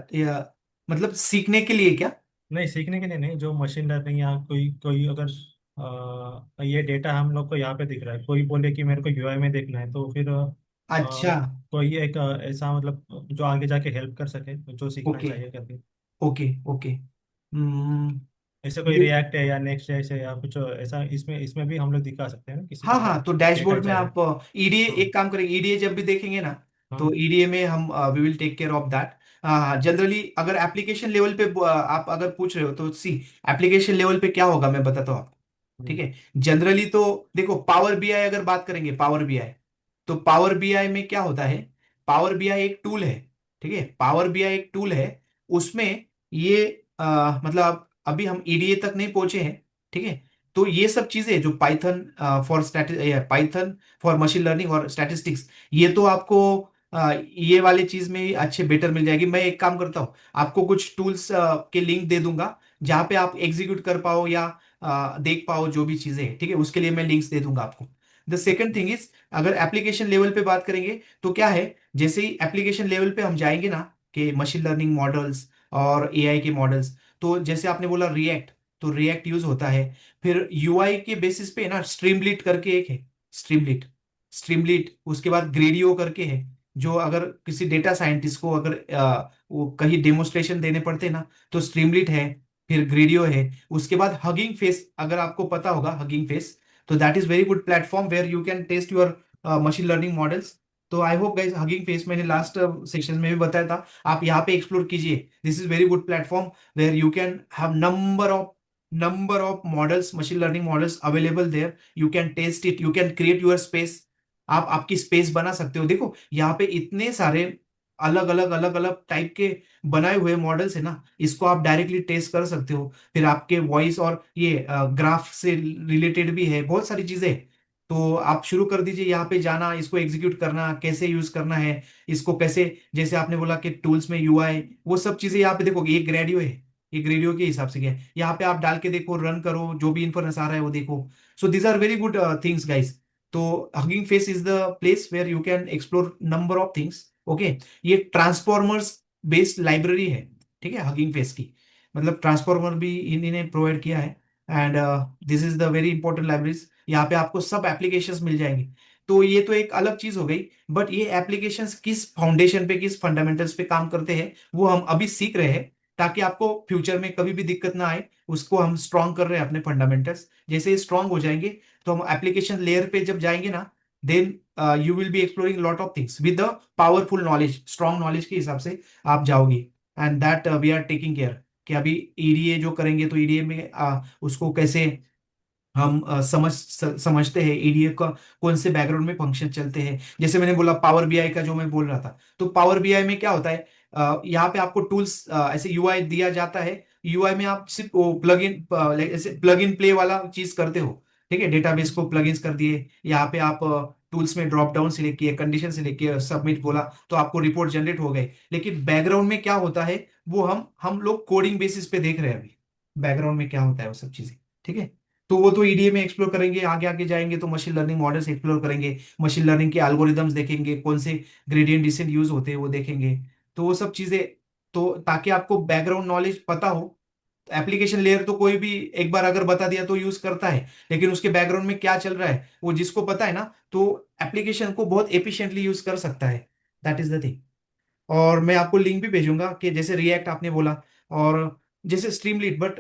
[SPEAKER 2] मतलब सीखने के लिए क्या?
[SPEAKER 3] नहीं, सीखने के लिए नहीं, जो मशीन लर्निंग या कोई कोई अगर ये डेटा हम लोग को यहाँ पे दिख रहा है, कोई बोले कि मेरे को यूआई में देखना है, तो फिर
[SPEAKER 2] अच्छा,
[SPEAKER 3] कोई एक ऐसा मतलब जो आगे जाके हेल्प कर सके, जो सीखना
[SPEAKER 2] ओके
[SPEAKER 3] चाहिए करके।
[SPEAKER 2] Okay okay. हम्म,
[SPEAKER 3] ऐसे कोई
[SPEAKER 2] ये,
[SPEAKER 3] रिएक्ट है या नेक्स्ट है या कुछ ऐसा, इसमें इसमें भी हम लोग दिखा सकते हैं ना, किसी
[SPEAKER 2] हाँ
[SPEAKER 3] को
[SPEAKER 2] हाँ,
[SPEAKER 3] क्या
[SPEAKER 2] तो
[SPEAKER 3] डेटा
[SPEAKER 2] डैशबोर्ड में
[SPEAKER 3] चाहिए।
[SPEAKER 2] आप ईडीए,
[SPEAKER 3] हाँ
[SPEAKER 2] एक काम करेंगे, ईडीए जब भी देखेंगे ना,
[SPEAKER 3] हाँ।
[SPEAKER 2] तो ईडीए में हम we will take care of that. हाँ, जनरली अगर एप्लीकेशन लेवल पे आप अगर पूछ रहे हो, तो सी, एप्लीकेशन लेवल पे क्या होगा मैं बताता हूँ आपको। ठीक
[SPEAKER 3] हम्म,
[SPEAKER 2] है, जनरली तो देखो, पावर बीआई अगर बात करेंगे, पावर बीआई, तो पावर बीआई में क्या होता है? पावर बीआई एक टूल है। ठीक है, पावर बीआई एक टूल है। उसमें ये मतलब अभी हम ईडीए तक नहीं पहुंचे हैं। ठीक है, तो ये सब चीजें जो Python for Python for machine learning और स्टैटिस्टिक्स, ये तो आपको ये वाले चीज में ही अच्छे बेटर मिल जाएगी। मैं एक काम करता हूँ, आपको कुछ टूल्स के लिंक दे दूंगा, जहां पे आप एग्जीक्यूट कर पाओ या देख पाओ जो भी चीजें हैं। ठीक है, उसके लिए मैं लिंक्स दे दूंगा आपको। द सेकंड थिंग इज, अगर एप्लीकेशन लेवल पे बात करेंगे, तो क्या है, जैसे ही एप्लीकेशन लेवल पे हम जाएंगे ना, कि मशीन लर्निंग मॉडल्स और एआई के मॉडल्स, तो जैसे आपने बोला रिएक्ट, तो रिएक्ट यूज होता है। फिर यूआई के बेसिस पे ना स्ट्रीमलीट करके एक है, स्ट्रीमलीट, स्ट्रीमलीट, उसके बाद ग्रेडियो करके है। जो अगर किसी डेटा साइंटिस्ट को अगर वो कहीं डेमोस्ट्रेशन देने पड़ते हैं ना, तो स्ट्रीमलीट है, फिर ग्रेडियो है। उसके बाद हगिंग फेस, अगर आपको पता होगा हगिंग फेस, तो that is very good platform where you can test your machine learning models. तो I hope guys, Hugging Face मैंने लास्ट सेक्शन में भी बताया था, आप यहाँ पे एक्सप्लोर कीजिए। This is very good platform where you can have number of models, machine learning models available there. You can test it, you can create your space. आप आपकी स्पेस बना सकते हो। देखो यहाँ पे इतने सारे अलग अलग टाइप के बनाए हुए मॉडल्स है ना, इसको आप डायरेक्टली टेस्ट कर सकते हो। फिर आपके वॉइस और ये ग्राफ से रिलेटेड भी है, बहुत सारी चीजें। तो आप शुरू कर दीजिए, यहाँ पे जाना, इसको एग्जीक्यूट करना, कैसे यूज करना है, इसको कैसे, जैसे आपने बोला कि टूल्स में यूआई, वो सब चीजें यहाँ पे देखोगे। ये ग्रेडियो है, ये ग्रेडियो के हिसाब से क्या है, यहाँ पे आप डाल के देखो, रन करो, जो भी इन्फॉर्मेशन आ रहा है वो देखो। So these are very good things guys. तो Hugging Face is the place where you can explore number of things. Okay, ये ट्रांसफॉर्मर्स बेस्ड लाइब्रेरी है। ठीक है, हगिंग फेस की, मतलब ट्रांसफॉर्मर भी इन्हीं प्रोवाइड किया है। And this is the very important libraries, यहाँ पे आपको सब एप्लीकेशंस मिल जाएंगे। तो ये तो एक अलग चीज हो गई, बट ये एप्लीकेशंस किस फाउंडेशन पे, किस फंडामेंटल्स पे काम करते हैं, वो हम अभी सीख रहे हैं, ताकि आपको फ्यूचर में कभी भी दिक्कत ना आए। उसको हम स्ट्रॉन्ग कर रहे हैं अपने फंडामेंटल्स। जैसे स्ट्रॉन्ग हो जाएंगे, तो हम एप्लीकेशन लेयर पे जब जाएंगे ना, then you will be exploring lot of things with the powerful knowledge, strong knowledge के हिसाब से आप जाओगे। And that we are taking care, कि अभी ईडीए जो करेंगे, तो ईडीए में उसको कैसे हम समझते हैं, ईडीए का कौन से बैकग्राउंड में फंक्शन चलते हैं। जैसे मैंने बोला पावर बीआई का जो मैं बोल रहा था, तो पावर बीआई में क्या होता है, यहाँ पे आपको टूल्स ऐसे यूआई दिया जाता है। यूआई में आप सिर्फ वो प्लग इन, ऐसे प्लग इन प्ले वाला चीज करते हो। ठीक है, डेटाबेस को प्लग इन कर दिए, यहाँ पे आप टूल्स में ड्रॉप डाउन सिलेक्ट किए, कंडीशन सिलेक्ट किए, सबमिट बोला, तो आपको रिपोर्ट जनरेट हो गए। लेकिन बैकग्राउंड में क्या होता है, वो हम लोग कोडिंग बेसिस पे देख रहे हैं अभी, बैकग्राउंड में क्या होता है वो सब चीजें। ठीक है, तो वो तो ईडीए में एक्सप्लोर करेंगे, आगे आगे जाएंगे तो मशीन लर्निंग मॉडल्स एक्सप्लोर करेंगे, मशीन लर्निंग के एल्गोरिदम्स देखेंगे, कौन से ग्रेडियंट डिसेंट यूज होते हैं वो देखेंगे। तो वो सब चीजें, तो ताकि आपको बैकग्राउंड नॉलेज पता हो। एप्लीकेशन लेयर तो कोई भी एक बार अगर बता दिया तो यूज करता है, लेकिन उसके बैकग्राउंड में क्या चल रहा है वो जिसको पता है ना, तो एप्लीकेशन को बहुत एफिशिएंटली यूज कर सकता है। That is the thing. और मैं आपको लिंक भी भेजूंगा, कि जैसे रिएक्ट आपने बोला, और जैसे स्ट्रीमलीट, बट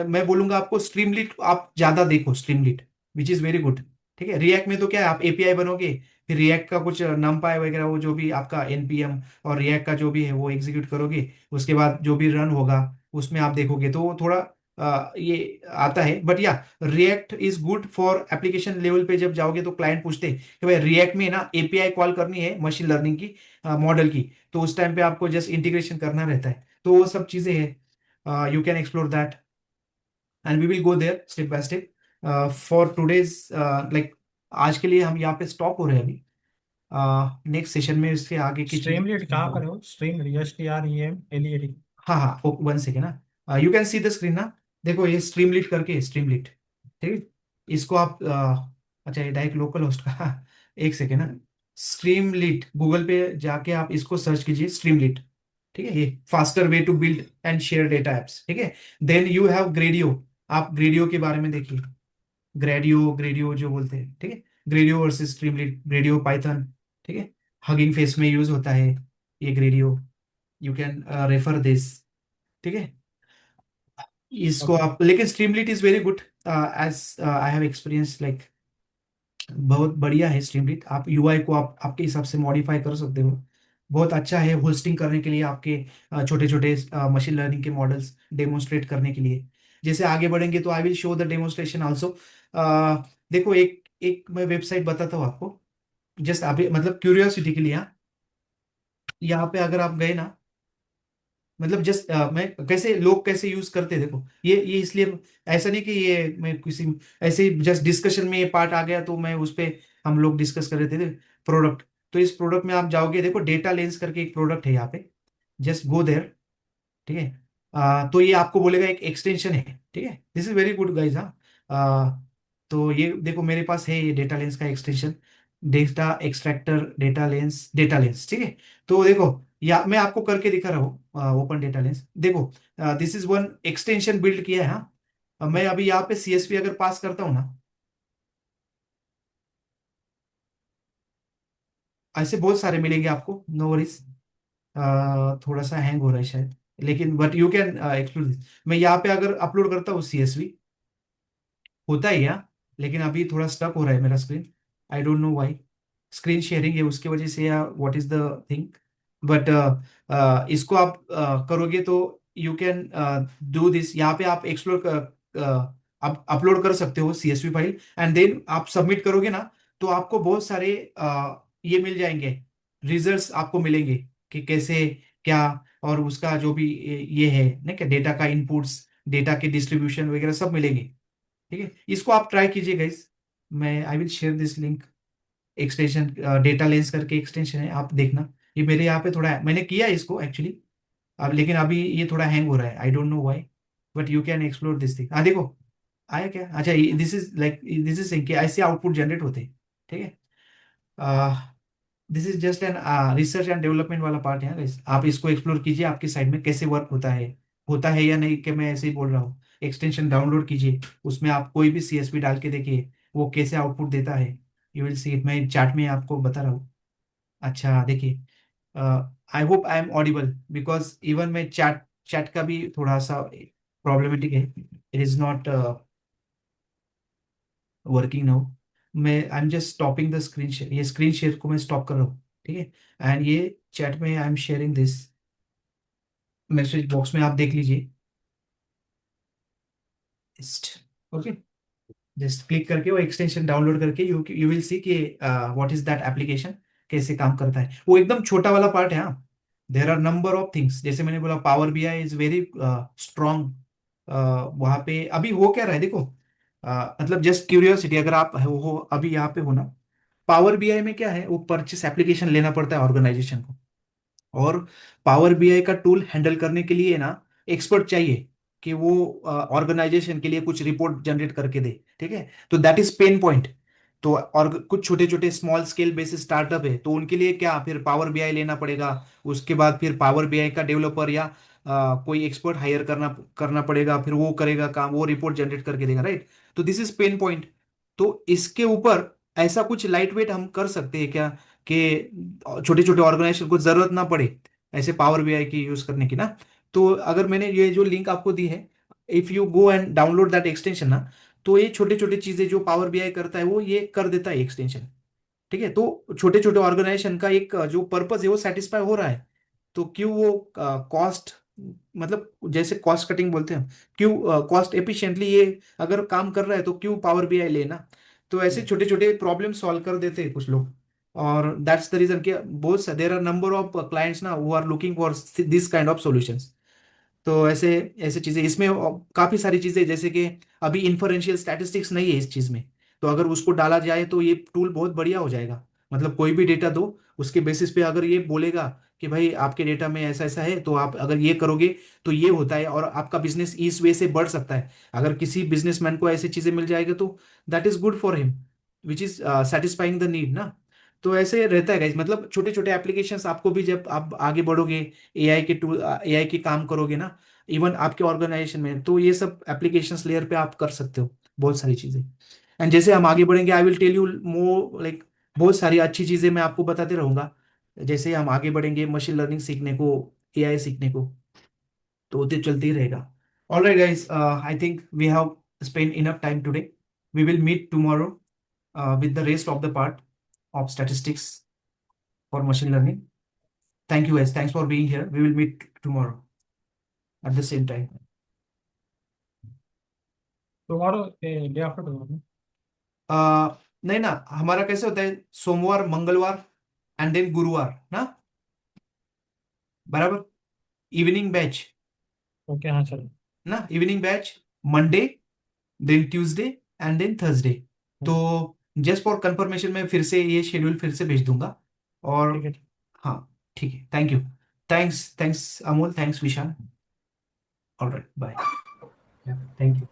[SPEAKER 2] मैं बोलूंगा आपको स्ट्रीमलीट आप ज्यादा देखो, स्ट्रीमलीट विच इज वेरी गुड। ठीक है, रिएक्ट में तो क्या है, आप एपीआई बनोगे, फिर रिएक्ट का कुछ नमपाई वगैरह, वो जो भी आपका एनपीएम और रिएक्ट का जो भी है वो एग्जीक्यूट करोगे, उसके बाद जो भी रन होगा उसमें आप देखोगे, तो वो थोड़ा ये आता है। बट या, react is good for application level पे जब जाओगे, तो क्लाइंट पूछते हैं कि भाई रिएक्ट में ना एपीआई कॉल करनी है मशीन लर्निंग की मॉडल की, तो उस टाइम पे आपको जस्ट इंटीग्रेशन करना रहता है। तो वो सब चीजें हैं, you can explore that, and we will go there step by step. For today's, like, आज के लिए हम यहाँ पे स्टॉप हो रहे हैं अभी। नेक्स्ट सेशन में इसके आगे की चीजें।
[SPEAKER 3] स्ट्रीम लीड कहाँ पर है वो? Stream STREAM LEAD।
[SPEAKER 2] हाँ हाँ, वन सेकेंड ना, you can see the screen ना, देखो ये स्ट्रीमलीट करके, स्ट्रीमलीट, ठीक है। इसको आप अच्छा ये डायरेक्ट लोकल होस्ट का एक सेकेंड ना। स्ट्रीमलीट गूगल पे जाके आप इसको सर्च कीजिए, स्ट्रीमलीट, ठीक है। ये faster way to build and share data apps, ठीक है। Then you have Gradio. आप ग्रेडियो के बारे में देखिए, ग्रेडियो, ग्रेडियो जो बोलते हैं, ठीक है। ग्रेडियो वर्सेस स्ट्रीमलीट, ग्रेडियो पाइथन, ठीक है। हगिंग फेस में यूज होता है ये Gradio. You can refer this, ठीक है। इसको
[SPEAKER 3] ओके।
[SPEAKER 2] आप, लेकिन Streamlit is very good as I have experience, like बहुत बढ़िया है स्ट्रीमलीट। आप यूआई को आप आपके हिसाब से मॉडिफाई कर सकते हो। बहुत अच्छा है होस्टिंग करने के लिए, आपके छोटे छोटे मशीन लर्निंग के मॉडल्स डेमोन्स्ट्रेट करने के लिए। जैसे आगे बढ़ेंगे तो I will show the demonstration also. देखो एक एक मैं वेबसाइट बताता हूँ आपको, जस्ट अभी मतलब क्यूरियोसिटी के लिए। यहाँ पे अगर आप गए ना, मतलब जस्ट मैं कैसे लोग कैसे यूज करते हैं, देखो ये इसलिए, ऐसा नहीं कि ये मैं किसी ऐसे ही जस्ट डिस्कशन में ये पार्ट आ गया तो मैं उस पे हम लोग डिस्कस कर रहे थे प्रोडक्ट। तो इस प्रोडक्ट में आप जाओगे, देखो डेटा लेंस करके एक प्रोडक्ट है यहाँ पे, जस्ट गो देयर, ठीक है। तो ये आपको बोलेगा एक एक्सटेंशन है, ठीक है। This is very good guys. हाँ, तो ये देखो मेरे पास है ये डेटा लेंस का extension, data extractor, data lens, ठीक है। तो देखो या मैं आपको करके दिखा रहा हूँ ओपन डेटा लेंस, देखो this is one extension build किया है। हाँ, मैं अभी यहाँ पे सीएसवी अगर पास करता हूँ ना, ऐसे बहुत सारे मिलेंगे आपको, नो वरीज। थोड़ा सा हैंग हो रहा है शायद, लेकिन but you can explore this. मैं यहाँ पे अगर अपलोड करता हूँ सीएसवी, होता है या, लेकिन अभी थोड़ा स्टक हो रहा है मेरा screen, I don't know why. Screen sharing है उसकी वजह से या what is the thing. But इसको आप करोगे तो यू कैन डू दिस। यहाँ पे आप एक्सप्लोर आप अपलोड कर सकते हो सीएसवी फाइल, एंड देन आप सबमिट करोगे ना, तो आपको बहुत सारे ये मिल जाएंगे, रिजल्ट्स आपको मिलेंगे कि कैसे क्या, और उसका जो भी ये है ना, क्या डेटा का इनपुट्स, डेटा के डिस्ट्रीब्यूशन वगैरह सब मिलेंगे, ठीक है। इसको आप ट्राई कीजिए गाइस, मैं आई will share this link. Extension data lens करके एक्सटेंशन है, आप देखना। ये मेरे यहाँ पे थोड़ा मैंने किया है इसको एक्चुअली, अब लेकिन अभी ये थोड़ा हैंग हो रहा है, I don't know why. But you can explore this thing. हाँ देखो आया क्या, अच्छा this is like, this is कि ऐसे आउटपुट जनरेट होते हैं, ठीक है। This is just an research and development वाला पार्ट है guys। आप इसको एक्सप्लोर कीजिए आपकी साइड में कैसे वर्क होता है या नहीं, कि मैं ऐसे ही बोल रहा हूँ। एक्सटेंशन डाउनलोड कीजिए, उसमें आप कोई भी सीएसवी डाल के देखिए वो कैसे आउटपुट देता है। यू विल सी इट, मैं चैट में आपको बता रहा हूँ। अच्छा देखिए, I hope I am audible, because even मैं चैट चैट का भी थोड़ा सा प्रॉब्लमेटिक है, it is not working now. मैं I am just stopping the screen share, ये स्क्रीन शेयर को मैं स्टॉप कर रहा हूँ, ठीक है। एंड ये चैट में आई am sharing this, message box में आप देख लीजिए। ओके, जस्ट क्लिक करके वो एक्सटेंशन डाउनलोड करके यू यू विल सी कि व्हाट इज दैट एप्लीकेशन, कैसे काम करता है। वो एकदम छोटा वाला पार्ट है। हाँ, there are number of things, जैसे मैंने बोला power BI is very strong. वहां पे अभी हो क्या रहा है देखो, मतलब जस्ट क्यूरियोसिटी, अगर आप हो अभी यहाँ पे हो ना, पावर बीआई में क्या है, वो परचेस एप्लीकेशन लेना पड़ता है ऑर्गेनाइजेशन को। और पावर बीआई का टूल हैंडल करने के लिए ना एक्सपर्ट चाहिए, कि वो ऑर्गेनाइजेशन के लिए कुछ रिपोर्ट जनरेट करके दे, ठीक है। तो दैट इज पेन पॉइंट। तो और कुछ छोटे छोटे स्मॉल स्केल बेसिस स्टार्टअप है, तो उनके लिए क्या फिर पावर बीआई लेना पड़ेगा। उसके बाद फिर पावर बीआई का डेवलपर या कोई एक्सपर्ट हायर करना करना पड़ेगा, फिर वो करेगा काम, वो रिपोर्ट जनरेट करके देगा, राइट। तो दिस इज पेन पॉइंट। तो इसके ऊपर ऐसा कुछ लाइट वेट हम कर सकते हैं क्या, कि छोटे छोटे ऑर्गेनाइजेशन को जरूरत ना पड़े ऐसे पावर बीआई की यूज करने की ना। तो अगर मैंने ये जो लिंक आपको दी है, if you go and download that extension ना, तो ये छोटे छोटे चीजें जो पावर बीआई करता है वो ये कर देता है एक्सटेंशन, ठीक है। तो छोटे छोटे ऑर्गेनाइजेशन का एक जो पर्पस है वो सेटिस्फाई हो रहा है। तो क्यों वो कॉस्ट, मतलब जैसे कॉस्ट कटिंग बोलते हैं, क्यों कॉस्ट एफिशिएंटली ये अगर काम कर रहा है तो क्यों पावर बीआई लेना। तो ऐसे छोटे छोटे प्रॉब्लम सॉल्व कर देते हैं कुछ लोग। और दैट्स द रीजन कि बहुत there are number of clients ना who are looking for this kind of solutions. तो ऐसे ऐसे चीजें इसमें काफी सारी चीजें, जैसे कि अभी इन्फरेंशियल स्टैटिस्टिक्स नहीं है इस चीज में, तो अगर उसको डाला जाए तो ये टूल बहुत बढ़िया हो जाएगा। मतलब कोई भी डेटा दो, उसके बेसिस पे अगर ये बोलेगा कि भाई आपके डेटा में ऐसा ऐसा है, तो आप अगर ये करोगे तो ये होता है, और आपका बिजनेस इस वे से बढ़ सकता है। अगर किसी बिजनेसमैन को ऐसी चीजें मिल जाएगी तो that is good for him, which is satisfying the need ना। तो ऐसे रहता है गाइस, मतलब छोटे छोटे एप्लीकेशंस आपको भी, जब आप आगे बढ़ोगे, एआई के टूल, एआई के काम करोगे ना, इवन आपके ऑर्गेनाइजेशन में, तो ये सब एप्लीकेशंस लेयर पे आप कर सकते हो बहुत सारी चीजें। एंड जैसे हम आगे बढ़ेंगे, I will tell you more, like बहुत सारी अच्छी चीजें मैं आपको बताते रहूंगा, जैसे हम आगे बढ़ेंगे मशीन लर्निंग सीखने को, एआई सीखने को, तो वो तो चलते ही रहेगा। All right guys, I think we have spend enough time today. We will meet tomorrow with the rest of the part of statistics for machine learning. Thank you guys. Thanks for being here. We will meet tomorrow at the same time.
[SPEAKER 3] Tomorrow day after tomorrow.
[SPEAKER 2] नहीं ना, हमारा कैसे होता है, सोमवार, मंगलवार and then गुरुवार ना, बराबर। इवनिंग बैच
[SPEAKER 3] ओके हाँ चलो।
[SPEAKER 2] ना, evening batch Monday, then Tuesday and then Thursday. तो जस्ट फॉर कंफर्मेशन मैं फिर से ये शेड्यूल फिर से भेज दूंगा। और
[SPEAKER 3] ठीक है।
[SPEAKER 2] हाँ, ठीक है, thank you. Thanks, thanks Amol, thanks Vishal. All right, bye. Thank you.